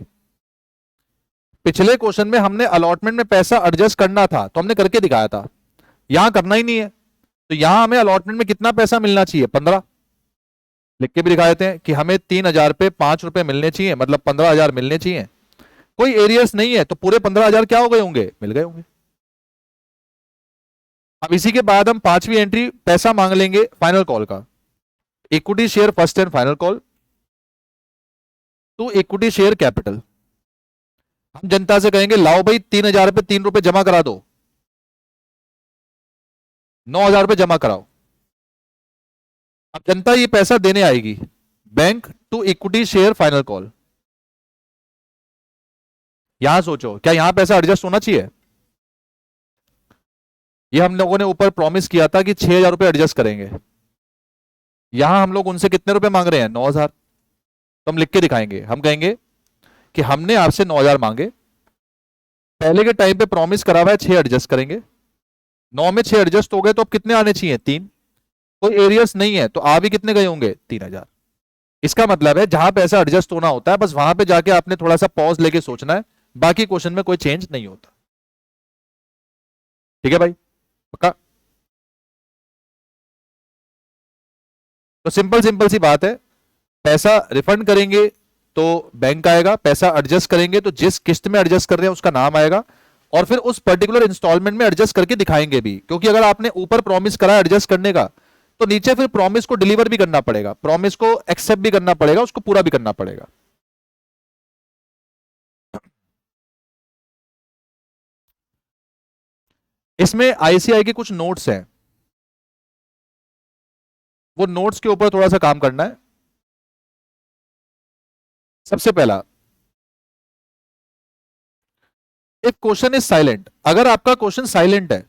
पिछले क्वेश्चन में हमने अलॉटमेंट में पैसा एडजस्ट करना था तो हमने करके दिखाया था, यहां करना ही नहीं है। तो यहां हमें अलॉटमेंट में कितना पैसा मिलना चाहिए, 15। लिख के भी दिखा देते हैं कि हमें 3000 पे 5 रुपए मिलने चाहिए, मतलब 15,000 मिलने चाहिए। कोई एरियर्स नहीं है तो पूरे 15,000 क्या हो गए होंगे, मिल गए होंगे। अब इसी के बाद हम 5वीं एंट्री पैसा मांग लेंगे फाइनल कॉल का। Equity share first and final call to equity share capital. हम जनता से कहेंगे लाओ भाई 3000 पे 3 रुपए जमा करा दो, 9000 रुपए जमा कराओ। अब जनता ये पैसा देने आएगी, bank to equity share final call. यहां सोचो क्या यहां पैसा एडजस्ट होना चाहिए। ये हम लोगों ने ऊपर प्रॉमिस किया था कि 6000 रुपए एडजस्ट करेंगे। यहां हम लोग उनसे कितने रुपए मांग रहे हैं, 9000। तो हम लिख के दिखाएंगे, हम कहेंगे कि हमने आपसे 9000 मांगे, पहले के टाइम पे प्रॉमिस करा हुआ है 6 एडजस्ट करेंगे, 9 में 6 एडजस्ट हो गए तो अब कितने आने चाहिए, 3। कोई एरियर्स नहीं है तो आ भी कितने गए होंगे, 3000। इसका मतलब है जहां पैसा एडजस्ट होना होता है बस वहां पे जाके आपने थोड़ा सा पॉज लेके सोचना है, बाकी क्वेश्चन में कोई चेंज नहीं होता। ठीक है भाई, पक्का। तो सिंपल सिंपल सी बात है, पैसा रिफंड करेंगे तो बैंक आएगा, पैसा एडजस्ट करेंगे तो जिस किस्त में एडजस्ट कर रहे हैं उसका नाम आएगा, और फिर उस पर्टिकुलर इंस्टॉलमेंट में एडजस्ट करके दिखाएंगे भी, क्योंकि अगर आपने ऊपर प्रॉमिस करा एडजस्ट करने का तो नीचे फिर प्रॉमिस को डिलीवर भी करना पड़ेगा, प्रॉमिस को एक्सेप्ट भी करना पड़ेगा, उसको पूरा भी करना पड़ेगा। इसमें आईसीआई के कुछ नोट्स हैं, वो नोट्स के ऊपर थोड़ा सा काम करना है। सबसे पहला, इफ क्वेश्चन इज साइलेंट, अगर आपका क्वेश्चन साइलेंट है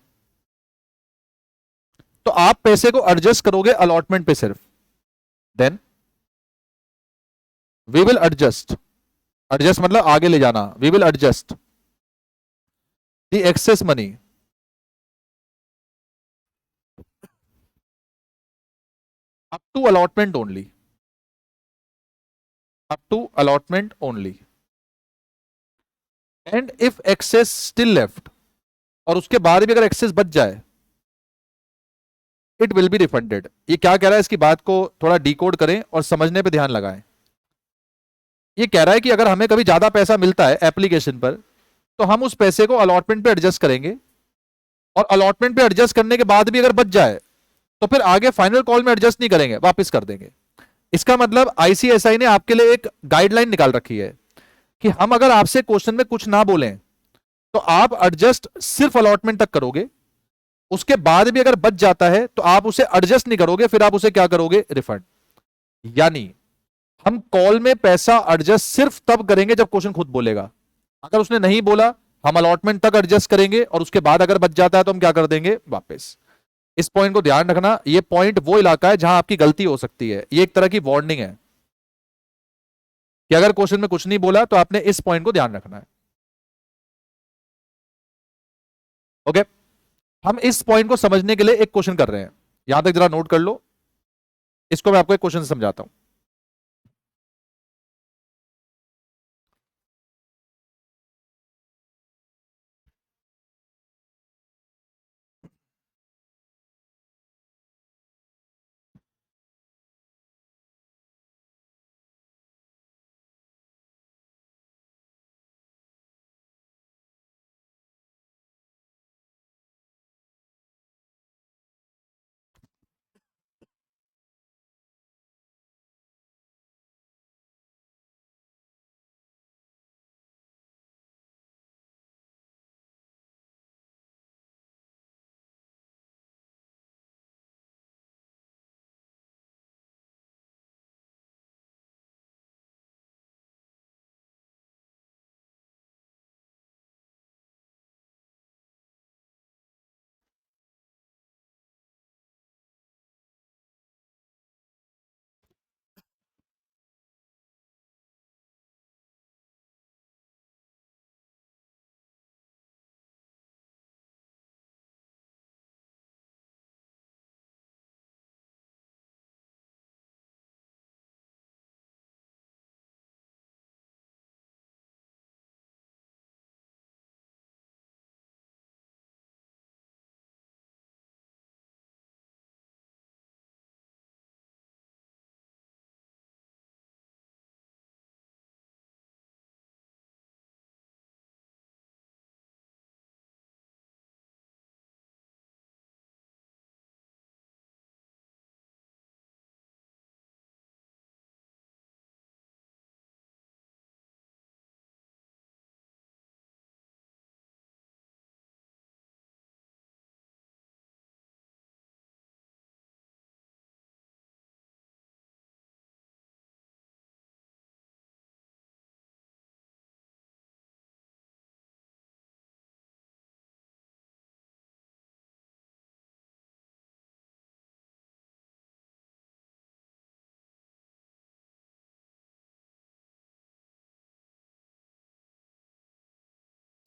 तो आप पैसे को एडजस्ट करोगे अलॉटमेंट पे सिर्फ, then we will adjust, adjust मतलब आगे ले जाना, we will adjust the excess money up to allotment only, up to allotment only, and if excess still left, और उसके बाद भी अगर एक्सेस बच जाए, इट विल बी रिफंडेड। ये क्या कह रहा है, इसकी बात को थोड़ा डिकोड करें और समझने पे ध्यान लगाएं। ये कह रहा है कि अगर हमें कभी ज्यादा पैसा मिलता है एप्लीकेशन पर, तो हम उस पैसे को अलॉटमेंट पे एडजस्ट करेंगे, और अलॉटमेंट पे एडजस्ट करने के बाद भी अगर बच जाए तो फिर आगे फाइनल कॉल में एडजस्ट नहीं करेंगे, वापस कर देंगे। इसका मतलब आईसीएसआई ने आपके लिए एक गाइडलाइन निकाल रखी है कि हम अगर आपसे क्वेश्चन में कुछ ना बोलें तो आप एडजस्ट सिर्फ अलॉटमेंट तक करोगे, उसके बाद भी अगर बच जाता है तो आप उसे एडजस्ट नहीं करोगे, फिर आप उसे क्या करोगे, रिफंड। यानी हम कॉल में पैसा एडजस्ट सिर्फ तब करेंगे जब क्वेश्चन खुद बोलेगा। अगर उसने नहीं बोला, हम अलॉटमेंट तक एडजस्ट करेंगे, और उसके बाद अगर बच जाता है तो हम क्या कर देंगे, वापस। इस पॉइंट को ध्यान रखना, ये पॉइंट वो इलाका है जहां आपकी गलती हो सकती है। ये एक तरह की वार्निंग है कि अगर क्वेश्चन में कुछ नहीं बोला तो आपने इस पॉइंट को ध्यान रखना है। ओके, हम इस पॉइंट को समझने के लिए एक क्वेश्चन कर रहे हैं, यहां तक जरा नोट कर लो। इसको मैं आपको एक क्वेश्चन समझाता हूं।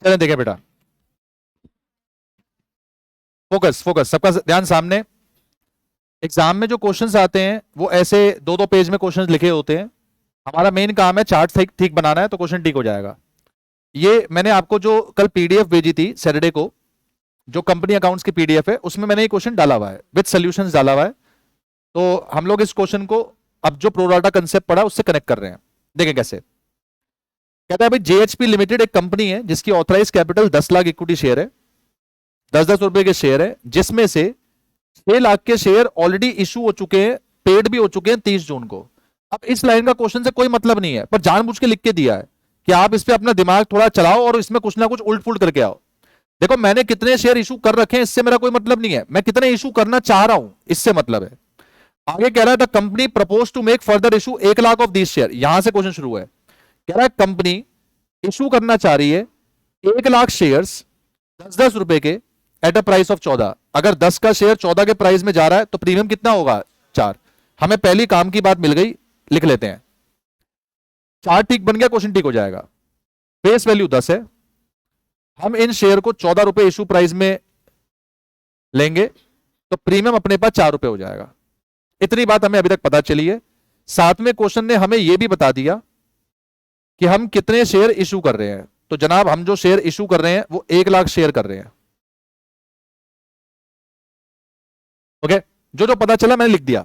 चलें देखें बेटा, फोकस फोकस, सबका ध्यान सामने। एग्जाम में जो क्वेश्चंस आते हैं वो ऐसे दो दो पेज में क्वेश्चंस लिखे होते हैं। हमारा मेन काम है चार्ट ठीक ठीक बनाना है, तो क्वेश्चन ठीक हो जाएगा। ये मैंने आपको जो कल पीडीएफ भेजी थी सैटरडे को, जो कंपनी अकाउंट्स की पीडीएफ है, उसमें मैंने ये क्वेश्चन डाला हुआ है, विद सॉल्यूशंस डाला हुआ है। तो हम लोग इस क्वेश्चन को अब जो प्रोडाटा कंसेप्ट पढ़ा उससे कनेक्ट कर रहे हैं। देखें कैसे। कहता है भाई, जेएचपी लिमिटेड एक कंपनी है जिसकी authorise capital 10 lakh equity share है, 10-10 रुपए के शेयर है, जिसमें से 6 लाख के शेयर ऑलरेडी इशू हो चुके हैं, पेड भी हो चुके हैं 30 जून को। अब इस लाइन का क्वेश्चन से कोई मतलब नहीं है, पर जानबूझ के लिख के दिया है कि आप इस पे अपना दिमाग थोड़ा चलाओ और इसमें कुछ ना कुछ उल्ट पुल्ट करके आओ। देखो, मैंने कितने शेयर इशू कर रखे हैं इससे मेरा कोई मतलब नहीं है, मैं कितने इशू करना चाह रहा हूं इससे मतलब है। आगे कह रहा है the company propose to make further issue 1 lakh of this share. यहां से क्वेश्चन शुरू है। कह रहा है कंपनी इशू करना चाह रही है 1 लाख शेयर्स 10-10 रुपए के एट अ प्राइस ऑफ 14। अगर 10 का शेयर 14 के प्राइस में जा रहा है तो प्रीमियम कितना होगा, 4। हमें पहली काम की बात मिल गई, लिख लेते हैं। 4 ठीक बन गया, क्वेश्चन ठीक हो जाएगा। फेस वैल्यू 10 है, हम इन शेयर को 14 रुपए इशू प्राइस में लेंगे तो प्रीमियम अपने पास 4 रुपए हो जाएगा। इतनी बात हमें अभी तक पता चली है। साथ में क्वेश्चन ने हमें यह भी बता दिया कि हम कितने शेयर इशू कर रहे हैं। तो जनाब हम जो शेयर इशू कर रहे हैं वो 1 लाख शेयर कर रहे हैं। ओके, जो जो पता चला मैंने लिख दिया।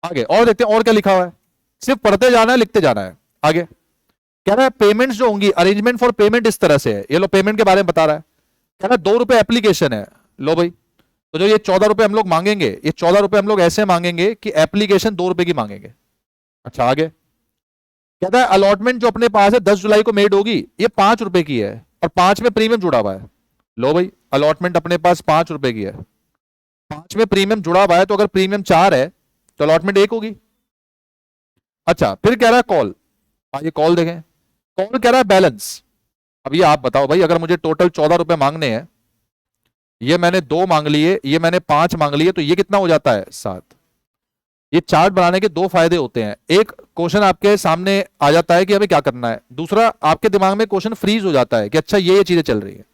आगे और देखते हैं और क्या लिखा हुआ है, सिर्फ पढ़ते जाना है लिखते जाना है। आगे कह रहा है पेमेंट्स जो होंगी, अरेंजमेंट फॉर पेमेंट इस तरह से है। ये लो पेमेंट के बारे में बता रहा है। कह रहा है 2 रुपए एप्लीकेशन है। लो भाई, तो जो ये 14 रुपए हम लोग मांगेंगे, ये 14 रुपए हम लोग ऐसे मांगेंगे कि एप्लीकेशन 2 रुपए की मांगेंगे। अच्छा आगे कहता है अलॉटमेंट जो अपने पास है 10 जुलाई को मेड होगी, ये 5 रुपए की है और 5 में प्रीमियम जुड़ा हुआ है। लो भाई, अलॉटमेंट अपने पास 5 रुपए की है, 5 में प्रीमियम जुड़ा हुआ है, तो अगर प्रीमियम 4 है तो अलॉटमेंट 1 होगी। अच्छा फिर कह रहा है कॉल, आइए कॉल देखें। कॉल कह रहा है बैलेंस। अब ये आप बताओ भाई, अगर मुझे टोटल 14 रुपए मांगने हैं, ये मैंने 2 मांग लिए, ये मैंने 5 मांग लिए, तो ये कितना हो जाता है 7। ये चार्ट बनाने के 2 फायदे होते हैं, एक क्वेश्चन आपके सामने आ जाता है कि हमें क्या करना है, दूसरा आपके दिमाग में क्वेश्चन फ्रीज हो जाता है कि अच्छा ये चीजें चल रही है।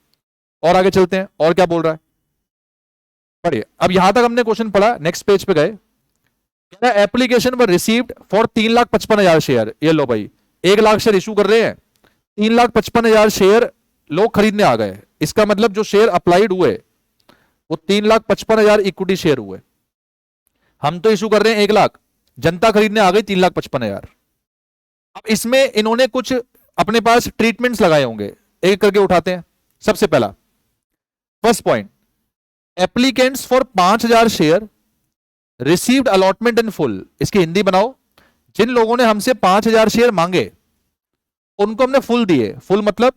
और आगे चलते हैं, और क्या बोल रहा है पढ़िए। अब यहां तक हमने क्वेश्चन पढ़ा, नेक्स्ट पेज पे गए। Application were received for 3,55,000 share. ये लो भाई, 1 लाख शेयर इशू कर रहे हैं, 3,55,000 शेयर लोग खरीदने आ गए। इसका मतलब जो शेयर अप्लाइड हुए वो 3,55,000 इक्विटी शेयर हुए। हम तो इशू कर रहे हैं 1 लाख, जनता खरीदने आ गई 3,55,000। अब इसमें इन्होंने कुछ अपने पास ट्रीटमेंट्स लगाए होंगे, एक करके उठाते हैं। सबसे पहला first point, applicants for 5,000 share received allotment in full. इसकी हिंदी बनाओ, जिन लोगों ने हमसे 5,000 शेयर मांगे उनको हमने फुल दिए। फुल मतलब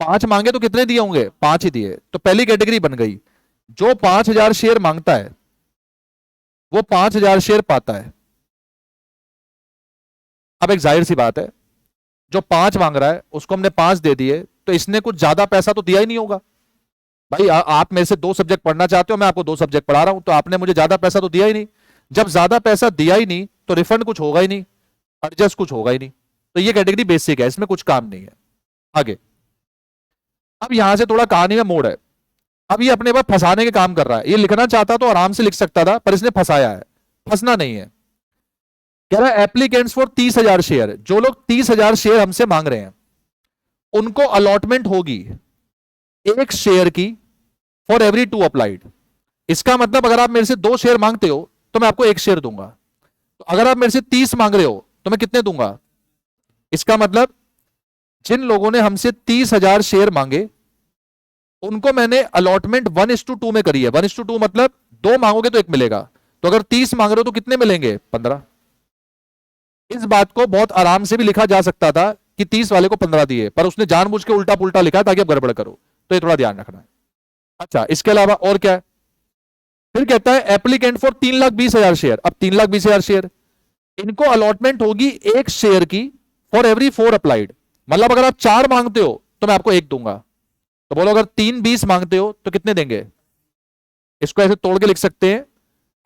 5 मांगे तो कितने दिए होंगे, 5 ही दिए, तो पहली कैटेगरी बन गई। जो 5,000 शेयर मांगता है वो 5,000 शेयर पाता है। अब एक जाहिर सी बात है, जो 5 मांग रहा है उसको हमने 5 दे दिए, तो इसने कुछ ज्यादा पैसा तो दिया ही नहीं होगा। भाई आप मेरे से 2 सब्जेक्ट पढ़ना चाहते हो, मैं आपको 2 सब्जेक्ट पढ़ा रहा हूं, तो आपने मुझे ज्यादा पैसा तो दिया ही नहीं। जब ज्यादा पैसा दिया ही नहीं तो रिफंड कुछ होगा ही नहीं, एडजस्ट कुछ होगा ही नहीं। तो ये कैटेगरी बेसिक है, इसमें कुछ काम नहीं है। आगे अब यहां से थोड़ा कहानी में मोड़ है। अब ये अपने पास फंसाने के काम कर रहा है। ये लिखना चाहता तो आराम से लिख सकता था, पर इसने फंसाया है। फंसना नहीं है। कह रहा है एप्लीकेंट्स फॉर 30,000 शेयर, जो लोग 30,000 शेयर हमसे मांग रहे हैं उनको अलॉटमेंट होगी 1 शेयर की फॉर एवरी 2 अप्लाइड। इसका मतलब अगर आप मेरे से 2 शेयर मांगते हो तो मैं आपको 1 शेयर दूंगा, तो अगर आप मेरे से 30 मांग रहे हो तो मैं कितने दूंगा। इसका मतलब जिन लोगों ने हमसे 30,000 शेयर मांगे उनको मैंने अलॉटमेंट 1:2 में करी है। 1:2 मतलब 2 मांगोगे तो 1 मिलेगा, तो अगर 30 मांग रहे हो तो कितने मिलेंगे, 15। इस बात को बहुत आराम से भी लिखा जा सकता था कि 30 वाले को 15 दिए, पर उसने जानबूझ के उल्टा पुल्टा लिखा ताकि आप गड़बड़ करो, तो ये थोड़ा ध्यान रखना है। अच्छा इसके अलावा और क्या है, फिर कहता है एप्लीकेंट फॉर 3,20,000 शेयर। अब 3,20,000 शेयर, इनको अलॉटमेंट होगी 1 शेयर की फॉर एवरी 4 अप्लाइड। मतलब अगर आप 4 मांगते हो तो मैं आपको 1 दूंगा। तो बोलो अगर 3,20 मांगते हो तो कितने देंगे। इसको ऐसे तोड़ के लिख सकते हैं,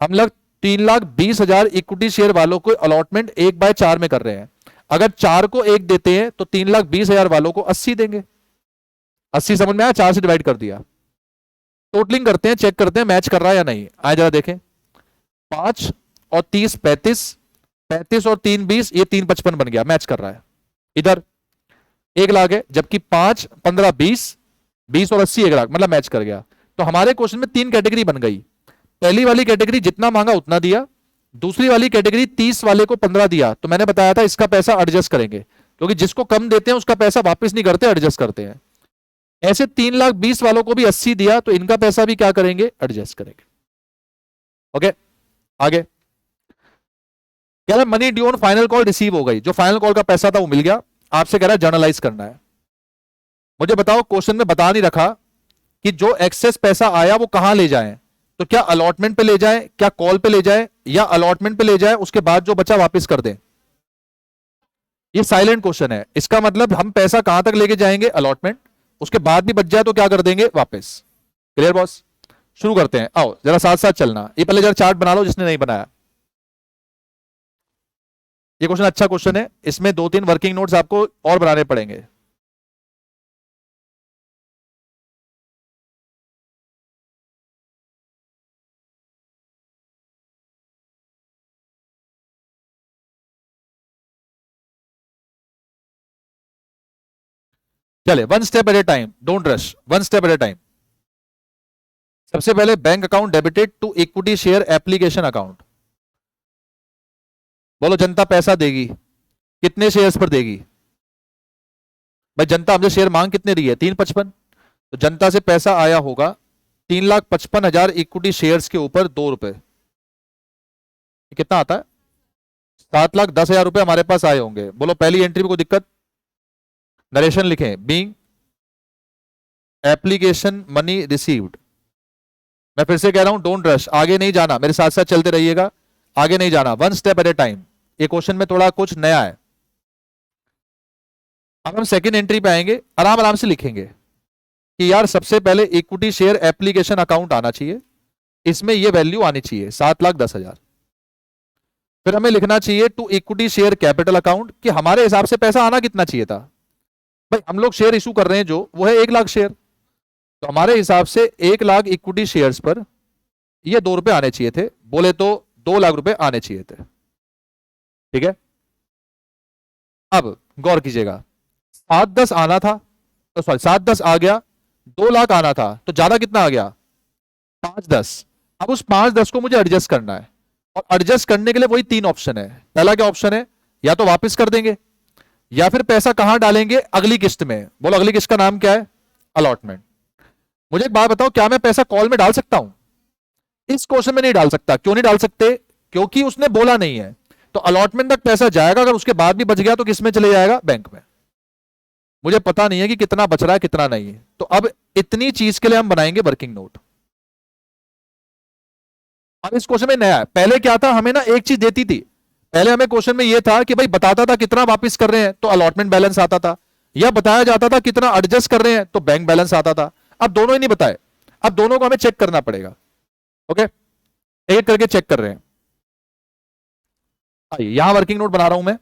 हम लोग 3,20,000 इक्विटी शेयर वालों को अलॉटमेंट 1/4 में कर रहे हैं। अगर 4 को 1 देते हैं तो 3,20,000 वालों को 80 देंगे। 80 समझ में आया, 4 से डिवाइड कर दिया। टोटलिंग करते हैं, चेक करते हैं मैच कर रहा है या नहीं। आए जरा देखें, 5 और 30 35, 35 और 3 20, ये 355 बन गया, मैच कर रहा है। इधर 1 लाख है, जबकि 5 15 20, 20 और 80 1 लाख, मतलब मैच कर गया। तो हमारे क्वेश्चन में 3 कैटेगरी बन गई। पहली वाली कैटेगरी जितना मांगा उतना दिया, दूसरी वाली कैटेगरी 30 वाले को 15 दिया, तो मैंने बताया था इसका पैसा एडजस्ट करेंगे, क्योंकि जिसको कम देते हैं उसका पैसा वापस नहीं करते, एडजस्ट करते हैं। ऐसे 3,20,000 वालों को भी 80 दिया, तो इनका पैसा भी क्या करेंगे, एडजस्ट करेंगे। ओके आगे कह रहा है money due on final call receive हो गई। जो फाइनल कॉल का पैसा था वो मिल गया। आपसे कह रहा है जर्नलाइज करना है। मुझे बताओ, क्वेश्चन में बता नहीं रखा कि जो एक्सेस पैसा आया वो कहां ले जाएं। तो क्या अलॉटमेंट पे ले जाएं, क्या कॉल पे ले जाएं, या अलॉटमेंट पे ले जाएं उसके बाद जो बचा वापस कर दें। ये साइलेंट क्वेश्चन है, इसका मतलब हम पैसा कहां तक लेके जाएंगे, अलॉटमेंट, उसके बाद भी बच जाए तो क्या कर देंगे, वापस। क्लियर बॉस, शुरू करते हैं। आओ जरा साथ साथ चलना। ये पहले जरा चार्ट बना लो जिसने नहीं बनाया। ये क्वेश्चन अच्छा क्वेश्चन है, इसमें 2-3 वर्किंग नोट्स आपको और बनाने पड़ेंगे। चले one step at a time, don't rush, one step at a time. सबसे पहले bank account debited to equity share application account. बोलो जनता पैसा देगी कितने शेयर्स पर देगी? भाई जनता हमसे शेयर मांग कितने रही है? 3.55। तो जनता से पैसा आया होगा 3,55,000 इक्विटी शेयर्स के ऊपर 2 रुपए। कितना आता है? 7,10,000 रुपए हमारे पास आए होंगे। बोलो पहली एंट्री में कोई दिक्कत? नरेशन लिखें, बीइंग एप्लीकेशन मनी रिसीव्ड। मैं फिर से कह रहा हूं डोंट रश, आगे नहीं जाना, मेरे साथ साथ चलते रहिएगा, आगे नहीं जाना, one step at a time. ये क्वेश्चन में थोड़ा कुछ नया है। अब हम सेकंड एंट्री पे आएंगे, आराम आराम से लिखेंगे कि यार सबसे पहले इक्विटी शेयर एप्लीकेशन अकाउंट आना चाहिए, इसमें ये वैल्यू आनी चाहिए 7,10,000। फिर हमें लिखना चाहिए to equity share capital account कि हमारे हिसाब से पैसा आना कितना चाहिए था। भाई हम लोग शेयर इशू कर रहे हैं जो वो है 1 लाख शेयर, तो हमारे हिसाब से 1 लाख इक्विटी शेयर्स पर ये 2 रुपए आने चाहिए थे, बोले तो 2 लाख रुपए आने चाहिए थे। ठीक है, अब गौर कीजिएगा, 7,10 आना था, तो सॉरी 7,10 आ गया, 2 लाख आना था, तो ज्यादा कितना आ गया? 5,10। अब उस 5,10 को मुझे एडजस्ट करना है, और एडजस्ट करने के लिए वही 3 ऑप्शन है। पहला क्या ऑप्शन है? या तो वापस कर देंगे, या फिर पैसा कहां डालेंगे? अगली किस्त में। बोलो अगली किस्त का नाम क्या है? अलॉटमेंट। मुझे एक बात बताओ, क्या मैं पैसा कॉल में डाल सकता हूं? इस क्वेश्चन में नहीं डाल सकता। क्यों नहीं डाल सकते? क्योंकि उसने बोला नहीं है। तो अलॉटमेंट तक पैसा जाएगा, अगर उसके बाद भी बच गया तो किस में चले जाएगा? बैंक में। मुझे पता नहीं है कि कितना बच रहा है कितना नहीं है, तो अब इतनी चीज के लिए हम बनाएंगे वर्किंग नोट। अब इस क्वेश्चन में नया है, पहले क्या था, हमें ना एक चीज देती थी। पहले हमें क्वेश्चन में यह था कि भाई बताता था कितना वापस कर रहे हैं तो अलॉटमेंट बैलेंस आता था, या बताया जाता था कितना एडजस्ट कर रहे हैं तो बैंक बैलेंस आता था। अब दोनों ही नहीं बताए, अब दोनों को हमें चेक करना पड़ेगा। ओके, एक करके चेक कर रहे हैं। आइए यहां वर्किंग नोट बना रहा हूं मैं।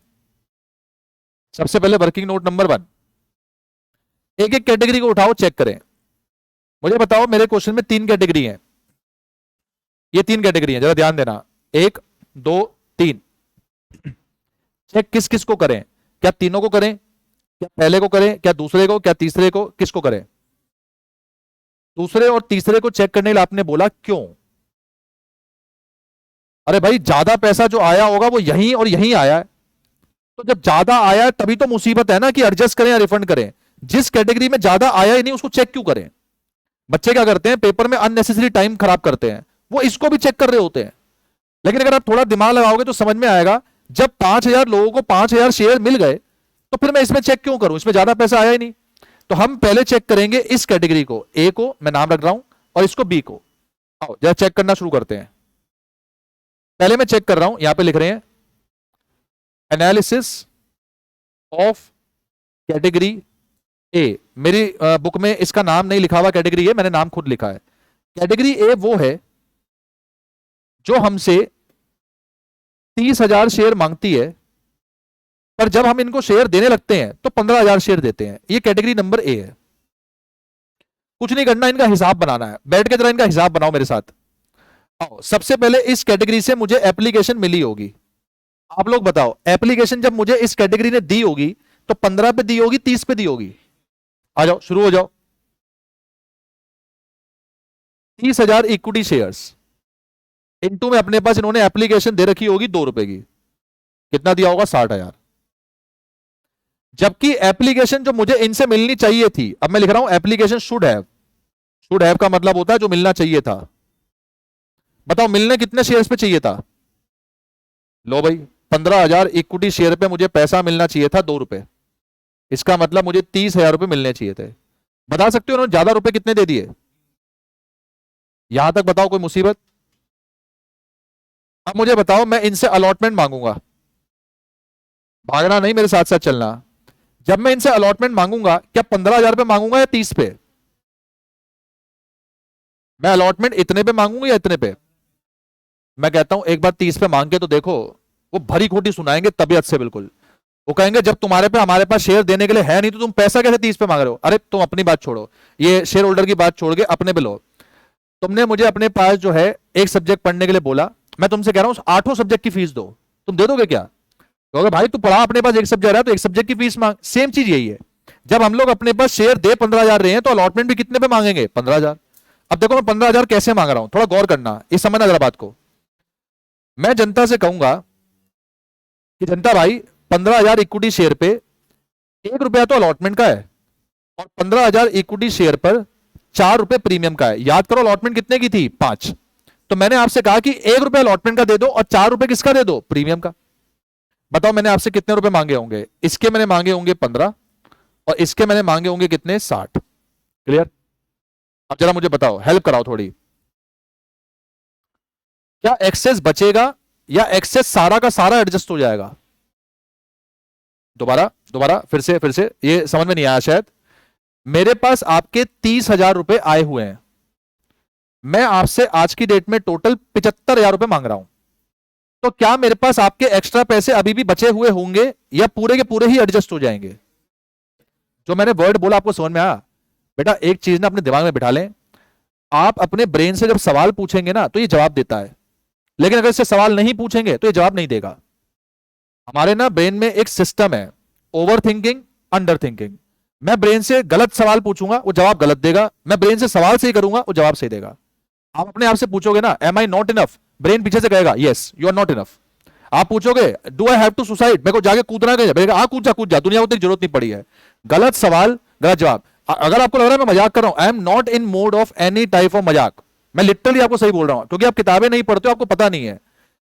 सबसे पहले वर्किंग नोट नंबर 1, एक एक कैटेगरी को उठाओ, चेक करें। मुझे बताओ मेरे क्वेश्चन में 3 कैटेगरी हैं, ये 3 कैटेगरी हैं, जरा ध्यान देना, 1 2 3। चेक किस किस को करें? क्या तीनों को करें, क्या पहले को करें, क्या दूसरे को, क्या तीसरे को, किसको करें? दूसरे और तीसरे को चेक करने के लिए आपने बोला, क्यों? अरे भाई ज्यादा पैसा जो आया होगा वो यहीं और यहीं आया है, तो जब ज्यादा आया है तभी तो मुसीबत है ना कि एडजस्ट करें या रिफंड करें। जिस कैटेगरी में ज्यादा आया ही नहीं उसको चेक क्यों करें? बच्चे क्या करते हैं, पेपर में अननेसेसरी टाइम खराब करते हैं, वो इसको भी चेक कर रहे होते हैं। लेकिन अगर आप थोड़ा दिमाग लगाओगे तो समझ में आएगा, जब 5,000 लोगों को 5,000 शेयर मिल गए तो फिर मैं इसमें चेक क्यों करूं, इसमें ज्यादा पैसा आया ही नहीं। तो हम पहले चेक करेंगे इस कैटेगरी को, ए को मैं नाम रख रहा हूं, और इसको बी को। आओ जरा चेक करना शुरू करते हैं। पहले मैं चेक कर रहा हूं, यहां पे लिख रहे हैं एनालिसिस ऑफ कैटेगरी ए। मेरी बुक में इसका नाम नहीं लिखा हुआ कैटेगरी ए, मैंने नाम खुद लिखा है। कैटेगरी ए वो है जो हमसे 30,000 शेयर मांगती है, पर जब हम इनको शेयर देने लगते हैं तो 15,000 शेयर देते हैं। ये कैटेगरी नंबर ए है। कुछ नहीं करना, इनका हिसाब बनाना है। बैठ के जरा इनका हिसाब बनाओ मेरे साथ। आओ, सबसे पहले इस कैटेगरी से मुझे एप्लीकेशन मिली होगी। आप लोग बताओ, एप्लीकेशन जब मुझे इस कैटेगरी ने दी होगी तो 15 पे दी होगी, 30 पे दी होगी? आ जाओ, शुरू हो जाओ। 30,000 इक्विटी शेयर्स इनटू में अपने पास इन्होंने एप्लीकेशन दे रखी होगी 2 रुपए की, कितना दिया होगा? 60,000। जबकि एप्लीकेशन जो मुझे इनसे मिलनी चाहिए थी, अब मैं लिख रहा हूं application should have. Should have का मतलब होता है जो मिलना चाहिए था। बताओ मिलने कितने शेयर्स पे चाहिए था? लो भाई, 15,000 इक्विटी शेयर पे मुझे पैसा मिलना चाहिए था 2 रुपए। इसका मतलब मुझे 30,000 रुपए मिलने चाहिए थे। बता सकते हो उन्होंने ज्यादा रुपए कितने दे दिए? यहां तक बताओ कोई मुसीबत? अब मुझे बताओ, मैं इनसे अलॉटमेंट मांगूंगा, भागना नहीं, मेरे साथ साथ चलना। जब मैं इनसे अलॉटमेंट मांगूंगा, क्या 15,000 पे मांगूंगा या 30 पे? मैं अलॉटमेंट इतने पे मांगूंगा या इतने पे? मैं कहता हूं एक बार 30 पे मांग के तो देखो। वो भरी खोटी सुनाएंगे तबीयत से बिल्कुल। वो कहेंगे जब तुम्हारे पे हमारे पास शेयर देने के लिए है नहीं तो तुम पैसा कैसे 30 पे मांग रहे हो? अरे तुम अपनी बात छोड़ो, ये शेयर होल्डर की बात छोड़ के अपने पे लो। तुमने मुझे अपने पास जो है एक सब्जेक्ट पढ़ने के लिए बोला, मैं तुमसे कह रहा हूं 8 सब्जेक्ट की फीस दो, तुम दे दोगे क्या? कहोगे भाई तू पढ़ा, अपने पास एक सब्जेक्ट है तो एक सब्जेक्ट की फीस मांग। सेम चीज यही है, जब हम लोग अपने पास शेयर दे 15,000 रहे हैं तो अलॉटमेंट भी कितने पे मांगेंगे? 15,000। अब देखो मैं 15,000 कैसे मांग रहा हूं, थोड़ा गौर करना, इस समझना जरा बात को। मैं जनता से कहूंगा कि जनता भाई 15,000 इक्विटी शेयर पे 1 रुपया तो अलॉटमेंट का है और 15,000 इक्विटी शेयर पर 4 रुपए प्रीमियम का है। याद करो अलॉटमेंट कितने की थी? 5। तो मैंने आपसे कहा कि 1 रुपया अलॉटमेंट का दे दो और 4 रुपए किसका दे दो? प्रीमियम का। बताओ मैंने आपसे कितने रुपए मांगे होंगे? इसके मैंने मांगे होंगे 15 और इसके मैंने मांगे होंगे कितने? 60। क्लियर? अब जरा मुझे बताओ, हेल्प कराओ थोड़ी, क्या एक्सेस बचेगा या एक्सेस सारा का सारा एडजस्ट हो जाएगा? दोबारा दोबारा फिर से ये समझ में नहीं आया शायद। मेरे पास आपके 30,000 रुपए आए हुए हैं, मैं आपसे आज की डेट में टोटल 75,000 रुपए मांग रहा हूं, तो क्या मेरे पास आपके एक्स्ट्रा पैसे अभी भी बचे हुए होंगे या पूरे के पूरे ही एडजस्ट हो जाएंगे? जो मैंने वर्ड बोला आपको समझ में आया? बेटा एक चीज ना अपने दिमाग में बिठा लें, आप अपने ब्रेन से जब सवाल पूछेंगे ना तो ये जवाब देता है, लेकिन अगर इससे सवाल नहीं पूछेंगे तो ये जवाब नहीं देगा। हमारे ना ब्रेन में एक सिस्टम है, ओवर थिंकिंग, अंडर थिंकिंग। मैं ब्रेन से गलत सवाल पूछूंगा वो जवाब गलत देगा, मैं ब्रेन से सवाल सही करूंगा वो जवाब सही देगा। आप अपने आप से पूछोगे ना am I not enough, brain पीछे से कहेगा yes you are not enough. आप पूछोगे do I have to suicide, मेरे को जाके कूदना है, हाँ कूद जा, दुनिया को तेरी जरूरत नहीं पड़ी है। गलत सवाल गलत जवाब। अगर आपको लग रहा है मैं मजाक कर रहा हूं, I am not in mode of any type of मजाक, मैं लिटरली आपको सही बोल रहा हूं, क्योंकि आप किताबें नहीं पढ़ते हो, आपको पता नहीं है।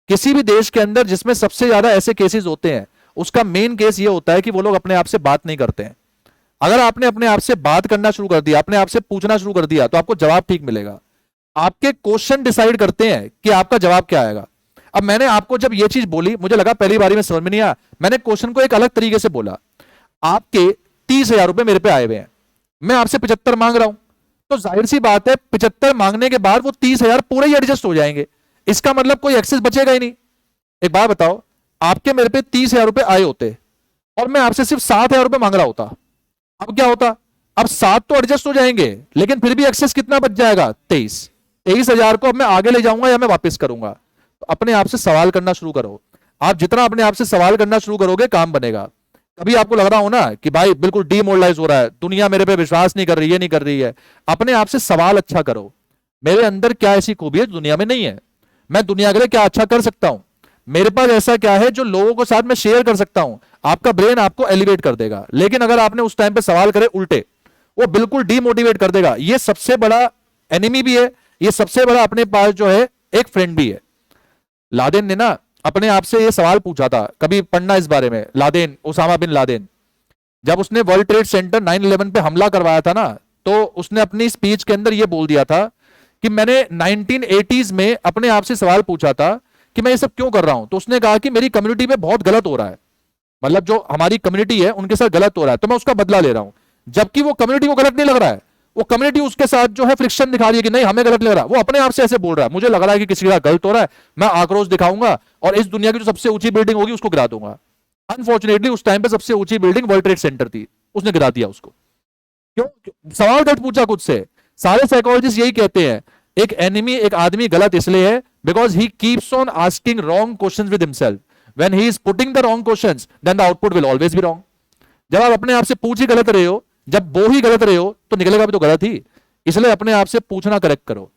किसी भी देश के अंदर जिसमें सबसे ज्यादा ऐसे केसेस होते हैं, उसका मेन केस ये होता है कि वो लोग अपने आप से बात नहीं करते हैं। अगर आपने अपने आप से बात करना शुरू कर दिया, अपने आप से पूछना शुरू कर दिया, तो आपको जवाब ठीक मिलेगा। आपके क्वेश्चन डिसाइड करते हैं कि आपका जवाब क्या आएगा। अब मैंने आपको जब ये चीज बोली, मुझे लगा पहली बारी में समझ में नहीं आया, मैंने क्वेश्चन को एक अलग तरीके से बोला। आपके 30,000 रुपए मेरे पे आए हुए हैं, मैं आपसे 75 मांग रहा हूं, तो जाहिर सी बात है 75 मांगने के बाद वो 30,000 पूरे ही एडजस्ट हो जाएंगे, इसका मतलब कोई एक्सेस बचेगा ही नहीं। एक बात बताओ, आपके मेरे पे 30,000 रुपए आए होते और मैं आपसे सिर्फ 7,000 रुपए मांग रहा होता, अब क्या होता? अब 7 तो एडजस्ट हो जाएंगे, लेकिन फिर भी एक्सेस कितना बच जाएगा? 23,000 को अब मैं आगे ले जाऊंगा या मैं वापस करूंगा? तो अपने आप से सवाल करना शुरू करो। आप जितना अपने आप से सवाल करना शुरू करोगे काम बनेगा। कभी आपको लग रहा हो ना कि भाई बिल्कुल डीमोरलाइज हो रहा है, दुनिया मेरे पे विश्वास नहीं कर रही है, नहीं कर रही है, अपने आप से सवाल अच्छा करो, मेरे अंदर क्या ऐसी खूबी है दुनिया में नहीं है, मैं दुनिया के लिए क्या अच्छा कर सकता हूं, मेरे पास ऐसा क्या है जो लोगों के साथ मैं शेयर कर सकता हूं। आपका ब्रेन आपको एलिवेट कर देगा। लेकिन अगर आपने उस टाइम पे सवाल करे उल्टे, वो बिल्कुल डीमोटिवेट कर देगा। ये सबसे बड़ा एनिमी भी है, ये सबसे बड़ा अपने पास जो है एक फ्रेंड भी है। लादेन ने ना अपने आप से ये सवाल पूछा था, कभी पढ़ना इस बारे में, लादेन, उसामा बिन लादेन, जब उसने वर्ल्ड ट्रेड सेंटर 9/11 पे हमला करवाया था ना, तो उसने अपनी स्पीच के अंदर ये बोल दिया था कि मैंने 1980s में अपने आप से सवाल पूछा था कि मैं ये सब क्यों कर रहा हूं। तो उसने कहा कि मेरी कम्युनिटी में बहुत गलत हो रहा है, मतलब जो हमारी कम्युनिटी है उनके साथ गलत हो रहा है, तो मैं उसका बदला ले रहा हूं। जबकि वो कम्युनिटी को गलत नहीं लग रहा है, वो कम्युनिटी उसके साथ जो है फ्रिक्शन दिखा रही है कि नहीं हमें गलत लग रहा है। वो अपने आप से ऐसे बोल रहा है, मुझे लग रहा है कि किसी के साथ गलत हो रहा है, मैं आक्रोश दिखाऊंगा और इस दुनिया की जो सबसे ऊंची बिल्डिंग होगी उसको गिरा दूंगा। अनफॉर्चुनेटली उस टाइम पे सबसे ऊंची बिल्डिंग वर्ल्ड ट्रेड सेंटर थी, उसने गिरा दिया उसको। क्यों? सवाल गलत पूछा खुद से। सारे साइकोलॉजिस्ट यही कहते हैं, एक एनिमी, एक आदमी गलत इसलिए है because he keeps on asking wrong questions with himself. When he is putting the wrong questions then the output will always be wrong. जब आप अपने आप से पूछ ही गलत रहे हो, जब वो ही गलत रहे हो, तो निकलेगा भी तो गलत ही। इसलिए अपने आप से पूछना करेक्ट करो।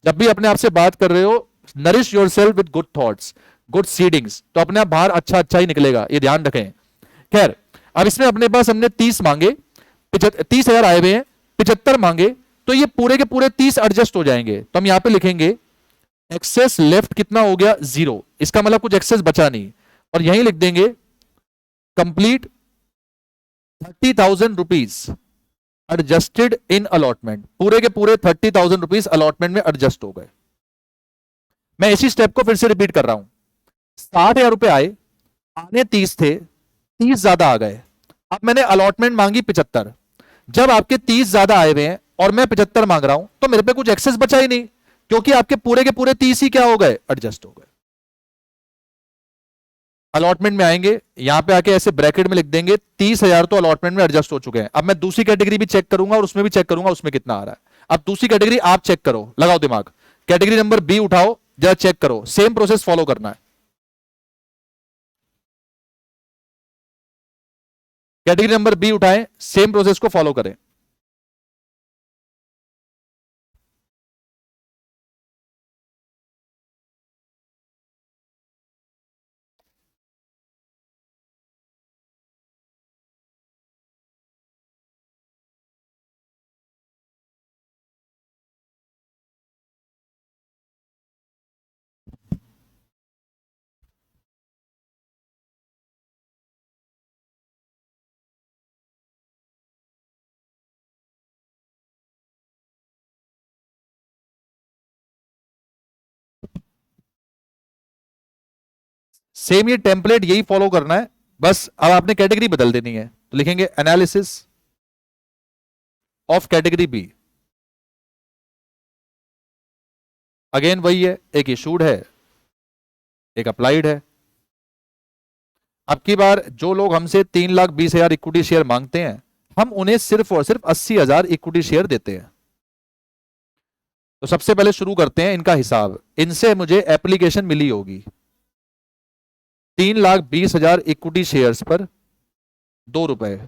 जब भी अपने आप से बात कर रहे हो, nourish yourself with good thoughts, good seedings, तो अपने आप बाहर अच्छा अच्छा ही निकलेगा, ये ध्यान रखें। खैर, अब इसमें अपने पास हमने 30 मांगे, 30,000 आए हुए हैं, 75 मांगे, तो ये पूरे के पूरे 30 एडजस्ट हो जाएंगे। तो हम यहां पे लिखेंगे एक्सेस लेफ्ट कितना हो गया? 0। इसका मतलब कुछ एक्सेस बचा नहीं, और यहीं लिख देंगे complete 30,000 rupees adjusted in allotment. पूरे के पूरे 30,000 रुपीज अलॉटमेंट में एडजस्ट हो गए। मैं इसी स्टेप को फिर से रिपीट कर रहा हूं। 60,000 रुपए आए, आने 30 थे, 30 ज्यादा आ गए, अब मैंने अलॉटमेंट मांगी 75। जब आपके 30 ज्यादा आए हुए हैं और मैं 75 मांग रहा हूं, तो मेरे पे कुछ एक्सेस बचा ही नहीं, क्योंकि आपके पूरे के पूरे 30 ही क्या हो गए? एडजस्ट हो गए। अलॉटमेंट में आएंगे, यहां पे आके ऐसे ब्रैकेट में लिख देंगे 30,000 तो अलॉटमेंट में एडजस्ट हो चुके हैं। अब मैं दूसरी कैटेगरी भी चेक करूंगा और उसमें भी चेक करूंगा उसमें कितना आ रहा है। अब दूसरी कैटेगरी आप चेक करो, लगाओ दिमाग, कैटेगरी नंबर बी उठाओ, जरा चेक करो, सेम प्रोसेस फॉलो करना है। कैटेगरी नंबर बी उठाएं, सेम प्रोसेस को फॉलो करें। सेम ये टेम्पलेट यही फॉलो करना है, बस अब आपने कैटेगरी बदल देनी है। तो लिखेंगे analysis of category B. Again वही है, एक इशूड है, एक अप्लाइड है। अब की बार जो लोग हमसे 3,20,000 इक्विटी शेयर मांगते हैं, हम उन्हें सिर्फ और सिर्फ 80,000 इक्विटी शेयर देते हैं। तो सबसे पहले शुरू करते हैं इनका हिसाब। इनसे मुझे एप्लीकेशन मिली होगी 3,20,000 इक्विटी शेयर्स पर 2 रुपए,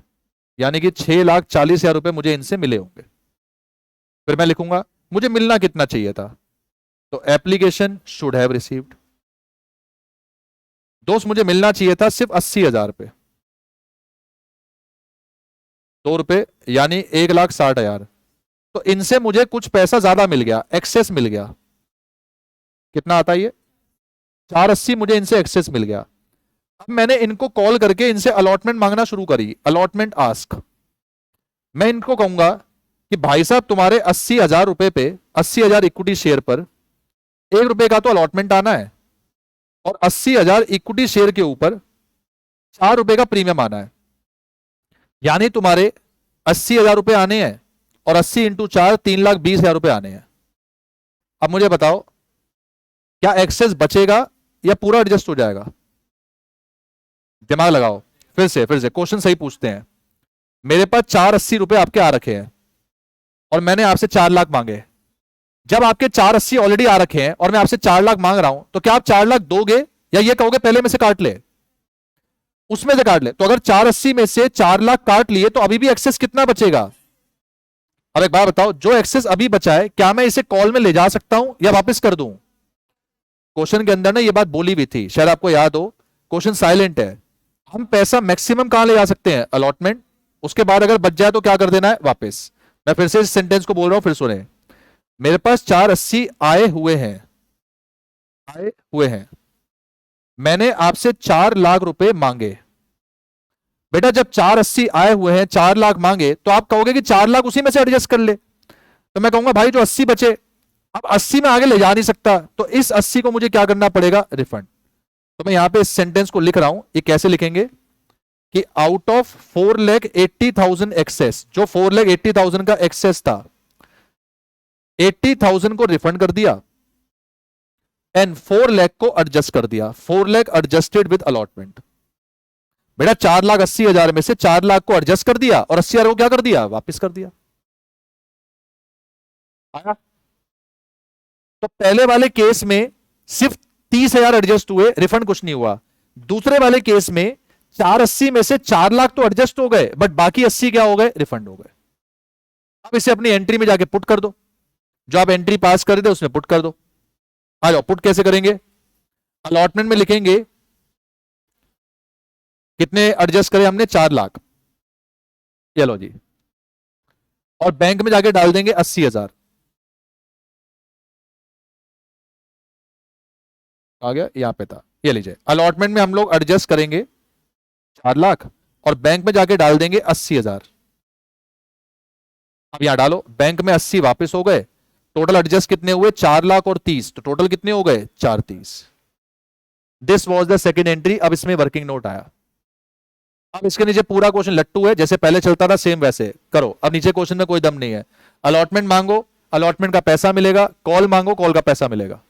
यानी कि 6,40,000 रुपए मुझे इनसे मिले होंगे। फिर मैं लिखूंगा मुझे मिलना कितना चाहिए था, तो एप्लीकेशन शुड हैव रिसीव्ड। दोस्त मुझे मिलना चाहिए था सिर्फ 80,000 रुपए, 2 रुपए यानी 1,60,000। तो इनसे मुझे कुछ पैसा ज्यादा मिल गया, एक्सेस मिल गया। कितना आता है ये? 480 मुझे इनसे एक्सेस मिल गया। अब मैंने इनको कॉल करके इनसे अलॉटमेंट मांगना शुरू करी, अलॉटमेंट आस्क। मैं इनको कहूंगा कि भाई साहब तुम्हारे 80,000 रुपए पे, 80,000 इक्विटी शेयर पर 1 रुपए का तो अलॉटमेंट आना है, और 80,000 इक्विटी शेयर के ऊपर 4 रुपए का प्रीमियम आना है। यानी तुम्हारे 80,000 रुपए आने हैं, और 80 इंटू 4 3,20,000 रुपए आने हैं। अब मुझे बताओ क्या एक्सेस बचेगा या पूरा एडजस्ट हो जाएगा? दिमाग लगाओ, फिर से क्वेश्चन सही पूछते हैं। मेरे पास 480 रुपए आपके आ रखे हैं, और मैंने आपसे 4 लाख मांगे। जब आपके 480 ऑलरेडी आ रखे हैं और मैं आपसे 4 लाख मांग रहा हूं, तो क्या आप 4 लाख दोगे या ये कहोगे पहले में से काट ले, उसमें से काट ले? तो अगर 480 में से 4 लाख काट लिए तो अभी भी एक्सेस कितना बचेगा? अब एक बात बताओ, जो एक्सेस अभी बचा है क्या मैं इसे कॉल में ले जा सकता हूं या वापस कर दूं? क्वेश्चन के अंदर ना ये बात बोली हुई थी, शायद आपको याद हो। क्वेश्चन साइलेंट है। हम पैसा मैक्सिमम कहां ले जा सकते हैं? अलॉटमेंट। उसके बाद अगर बच जाए तो क्या कर देना है? वापस। मैं फिर से इस सेंटेंस को बोल रहा हूं, फिर सुने। मेरे पास 480 आए हुए हैं, आए हुए हैं, मैंने आपसे 4 लाख रुपए मांगे। बेटा जब 480 आए हुए हैं, 4 लाख मांगे, तो आप कहोगे कि 4 लाख उसी में से एडजस्ट कर ले। तो मैं कहूंगा भाई जो 80 बचे, अब 80 में आगे ले जा नहीं सकता, तो इस 80 को मुझे क्या करना पड़ेगा? रिफंड। तो मैं यहां पे इस सेंटेंस को लिख रहा हूं, ये कैसे लिखेंगे कि आउट ऑफ 4,80,000 एक्सेस, जो 4,80,000 का एक्सेस था, 80,000 को रिफंड कर दिया एंड 4 लाख को एडजस्ट कर दिया। 4 लाख एडजस्टेड विद अलॉटमेंट। बेटा 4,80,000 में से 4 लाख को एडजस्ट कर दिया और 80,000 को क्या कर दिया? वापिस कर दिया। आया? तो पहले वाले केस में सिर्फ 30,000 एडजस्ट हुए, रिफंड कुछ नहीं हुआ। दूसरे वाले केस में 480 में से 4 लाख तो एडजस्ट हो गए, बट बाकी 80 क्या हो गए? रिफंड हो गए। अब इसे अपनी एंट्री में जाके पुट कर दो, जो आप एंट्री पास कर दे उसमें पुट कर दो। आ जाओ, पुट कैसे करेंगे? अलॉटमेंट में लिखेंगे कितने एडजस्ट करे हमने? 4 लाख। चलो जी, और बैंक में जाके डाल देंगे 80,000। आ गया? यहां पे था, ये लीजिए। अलॉटमेंट में हम लोग एडजस्ट करेंगे 4 लाख, और बैंक में जाके डाल देंगे 80,000। अब यहां डालो, बैंक में 80 वापस हो गए। टोटल एडजस्ट कितने हुए? 4 लाख और 30, तो टोटल कितने हो गए? 430। This was the second entry. अब इसमें वर्किंग नोट आया। अब इसके नीचे पूरा क्वेश्चन लट्टू है, जैसे पहले चलता था सेम वैसे करो। अब नीचे क्वेश्चन में कोई दम नहीं है। अलॉटमेंट मांगो, अलॉटमेंट का पैसा मिलेगा। कॉल मांगो, कॉल का पैसा मिलेगा।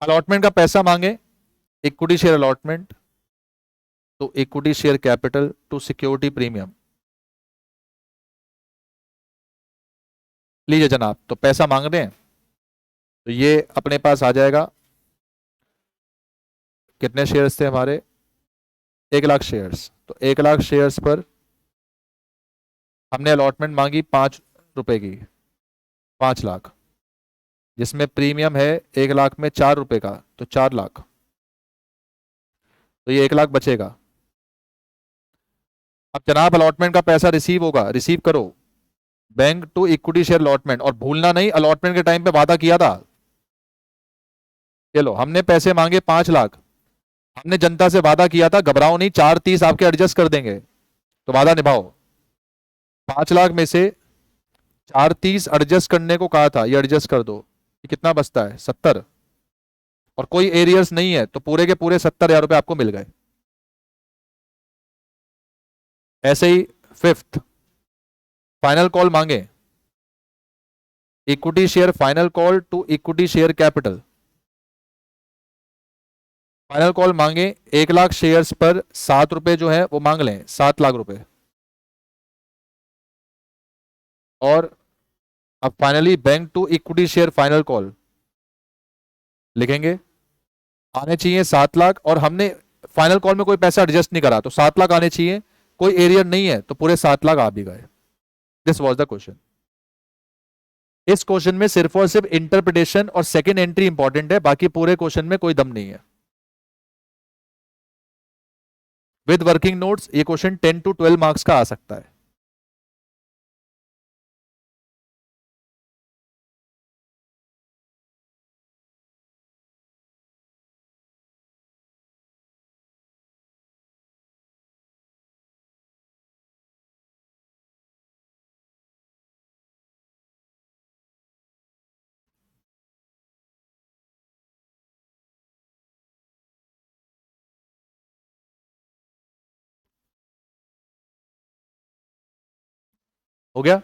अलॉटमेंट का पैसा मांगे, equity share allotment to equity share capital to security premium. लीजिए जनाब, तो पैसा मांग रहे हैं, तो ये अपने पास आ जाएगा। कितने शेयर्स थे हमारे? 1 लाख शेयर्स। तो 1 लाख शेयर्स पर हमने अलॉटमेंट मांगी 5 रुपए की, 5 लाख, जिसमें प्रीमियम है 1 लाख में 4 रुपए का, तो 4 लाख। तो ये 1 लाख बचेगा। अब जनाब अलॉटमेंट का पैसा रिसीव होगा, रिसीव करो। Bank to equity share allotment, और भूलना नहीं अलॉटमेंट के टाइम पे वादा किया था। चलो, हमने पैसे मांगे 5 लाख, हमने जनता से वादा किया था घबराओ नहीं, 4.30 आपके एडजस्ट कर देंगे, तो वादा निभाओ। 5 लाख में से 4.30 एडजस्ट करने को कहा था, ये एडजस्ट कर दो। ये कितना बचता है? 70। और कोई एरियर्स नहीं है, तो पूरे के पूरे 70,000 रुपए आपको मिल गए। ऐसे ही फिफ्थ, फाइनल कॉल मांगे, equity share final call to equity share capital. Final call मांगे 1 लाख शेयर्स पर 7 रुपए जो है वो मांग लें, 7 लाख रुपए। और अब finally bank to equity share final call लिखेंगे, आने चाहिए 7 लाख, और हमने फाइनल कॉल में कोई पैसा एडजस्ट नहीं करा, तो 7 लाख आने चाहिए। कोई एरियर नहीं है, तो पूरे 7 लाख आ भी गए। This was the question. इस क्वेश्चन में सिर्फ और सिर्फ इंटरप्रिटेशन और सेकेंड एंट्री इंपॉर्टेंट है, बाकी पूरे क्वेश्चन में कोई दम नहीं है। विद वर्किंग नोट्स ये क्वेश्चन 10 to 12 मार्क्स का आ सकता है। हो गया?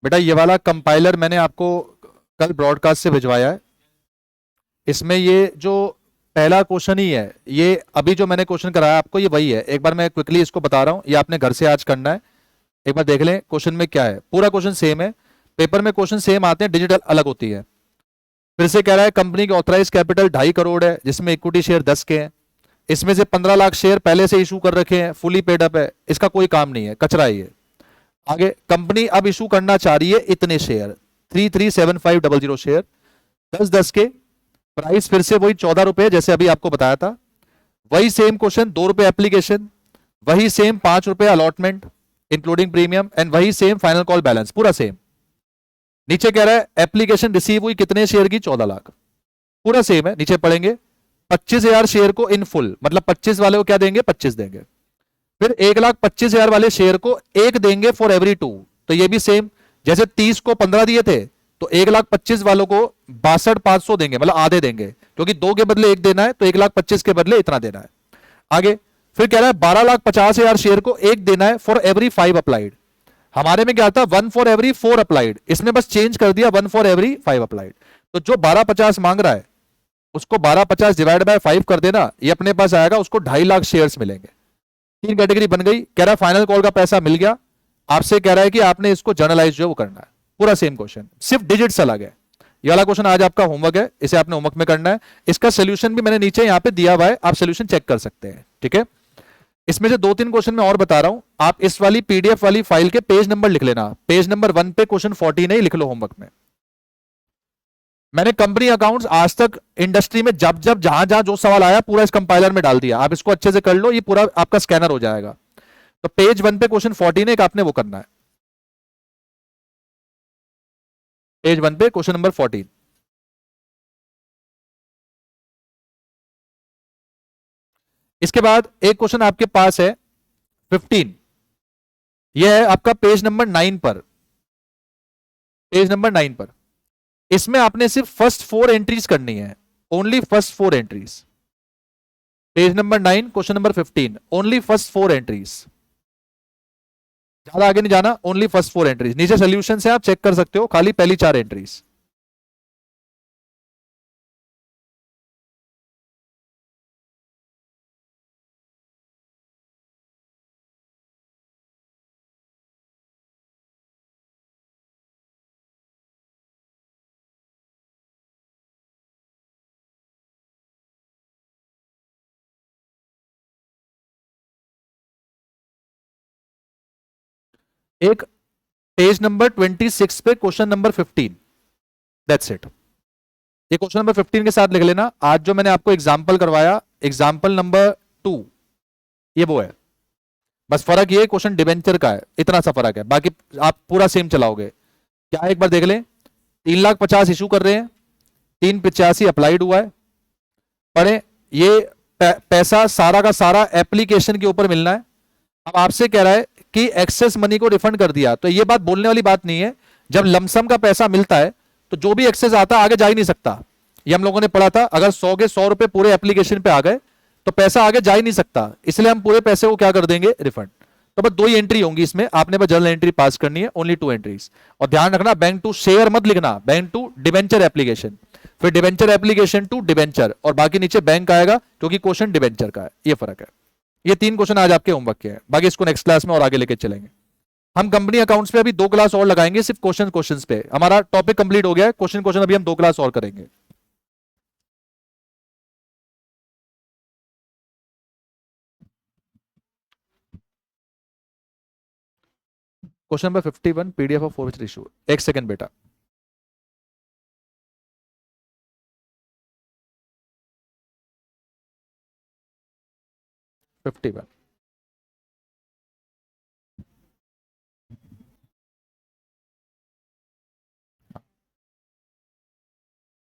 बेटा ये वाला कंपाइलर मैंने आपको कल ब्रॉडकास्ट से भिजवाया है, इसमें ये जो पहला क्वेश्चन ही है, ये अभी जो मैंने क्वेश्चन कराया आपको ये वही है। एक बार मैं क्विकली इसको बता रहा हूं, ये आपने घर से आज करना है। एक बार देख लें क्वेश्चन में क्या है। पूरा क्वेश्चन सेम है, पेपर में क्वेश्चन सेम आते हैं, डिजिटल अलग होती है। फिर से कह रहा है कंपनी की ऑथराइज कैपिटल 2.5 करोड़ है, जिसमें इक्विटी शेयर 10 के हैं। इसमें से 15 लाख शेयर पहले से इशू कर रखे हैं, फुली पेड अप है, इसका कोई काम नहीं है, कचरा है ये। आगे कंपनी अब इशू करना चाह रही है इतने शेयर, 337500 शेयर, 10-10 के। प्राइस फिर से वही 14 रुपए जैसे अभी आपको बताया था। वही सेम क्वेश्चन, 2 रुपए एप्लीकेशन, वही सेम 5 रुपए अलॉटमेंट इंक्लूडिंग प्रीमियम, एंड वही सेम फाइनल कॉल बैलेंस, पूरा सेम। नीचे कह रहा है एप्लीकेशन रिसीव हुई कितने शेयर की, 14 लाख, पूरा सेम है। नीचे पढ़ेंगे 25,000 शेयर को इन फुल, मतलब 25 वाले को क्या देंगे, 25 देंगे। फिर 1,25,000 वाले शेयर को एक देंगे फॉर एवरी 2, तो ये भी सेम। जैसे 30 को 15 दिए थे, तो 1,25,000 वालों को 62,500 देंगे, मतलब आधे देंगे, क्योंकि 2 के बदले 1 देना है, तो 1,25,000 के बदले इतना देना है। आगे फिर कह रहा है 12,50,000 शेयर को एक देना है फॉर एवरी 5 अप्लाइड। हमारे में क्या था, 1 फॉर एवरी 4 अप्लाइड, इसमें बस चेंज कर दिया 1 फॉर एवरी 5 अप्लाइड। तो जो 12,50 मांग रहा है उसको 12,50 डिवाइड बाय 5 कर देना, ये अपने पास आएगा, उसको 2.5 लाख शेयर्स मिलेंगे। 3 कैटेगरी बन गई। कह रहा है फाइनल कॉल का पैसा मिल गया, आपसे कह रहा है कि आपने इसको जर्नलाइज जो है वो करना है। पूरा सेम क्वेश्चन, सिर्फ डिजिट्स अलग है। ये वाला क्वेश्चन आज आपका होमवर्क है, इसे आपने होमवर्क में करना है। इसका सोल्यूशन भी मैंने नीचे यहां पे दिया हुआ है, आप सोल्यूशन चेक कर सकते हैं, ठीक है। इसमें से 2-3 क्वेश्चन मैं और बता रहा हूं, आप इस वाली पीडीएफ वाली फाइल के पेज नंबर लिख लेना। पेज नंबर 1 पे क्वेश्चन 14 है, लिख लो होमवर्क में। मैंने कंपनी अकाउंट्स आज तक इंडस्ट्री में जब जब जहां जहां जो सवाल आया पूरा इस कंपाइलर में डाल दिया, आप इसको अच्छे से कर लो, ये पूरा आपका स्कैनर हो जाएगा। तो पेज 1 पे क्वेश्चन 14 है, एक आपने वो करना है। पेज 1 पे क्वेश्चन नंबर 14। इसके बाद एक क्वेश्चन आपके पास है 15, यह है आपका पेज नंबर 9 पर। पेज नंबर 9 पर इसमें आपने सिर्फ फर्स्ट 4 एंट्रीज करनी है, only first 4 entries. Page number 9 question number 15, only first 4 entries, ज्यादा आगे नहीं जाना, ओनली फर्स्ट 4 एंट्रीज। नीचे सोल्यूशन से आप चेक कर सकते हो, खाली पहली 4 एंट्रीज। एक पेज नंबर 26 पे क्वेश्चन नंबर 15, दैट्स इट। ये क्वेश्चन नंबर 15 के साथ लिख लेना। आज जो मैंने आपको एग्जाम्पल करवाया, एग्जाम्पल नंबर 2, ये वो है। बस फर्क ये क्वेश्चन डिबेंचर का है, इतना सा फर्क है, बाकी आप पूरा सेम चलाओगे। क्या एक बार देख लें, 3,50,000 इशू कर रहे हैं, 385 अप्लाइड हुआ है। पढ़े, ये पैसा सारा का सारा एप्लीकेशन के ऊपर मिलना है। अब आपसे कह रहा है कि एक्सेस मनी को रिफंड कर दिया, तो ये बात बोलने वाली बात नहीं है। जब लमसम का पैसा मिलता है तो जो भी एक्सेस आता है आगे जा ही नहीं सकता। ये हम लोगों ने पढ़ा था, अगर 100 के 100 रुपए पूरे एप्लीकेशन पे आ गए तो पैसा आगे जा ही नहीं सकता, इसलिए हम पूरे पैसे को क्या कर देंगे, रिफंड। तो बस 2 ही एंट्री होंगी इसमें, आपने बस जर्नल एंट्री पास करनी है, ओनली 2 एंट्रीज। और ध्यान रखना, बैंक टू शेयर मत लिखना, बैंक टू डिबेंचर एप्लीकेशन, फिर डिबेंचर एप्लीकेशन टू डिबेंचर, और बाकी नीचे बैंक आएगा क्योंकि क्वेश्चन डिबेंचर का है। ये फर्क है। ये 3 क्वेश्चन आज आपके होमवर्क के हैं, बाकी इसको नेक्स्ट क्लास में और आगे लेके चलेंगे। हम कंपनी अकाउंट्स पे अभी 2 क्लास और लगाएंगे, सिर्फ क्वेश्चन पे। हमारा टॉपिक कंप्लीट हो गया है, क्वेश्चन अभी हम 2 क्लास और करेंगे। Question number 51, PDF of for issue. एक सेकंड बेटा। 51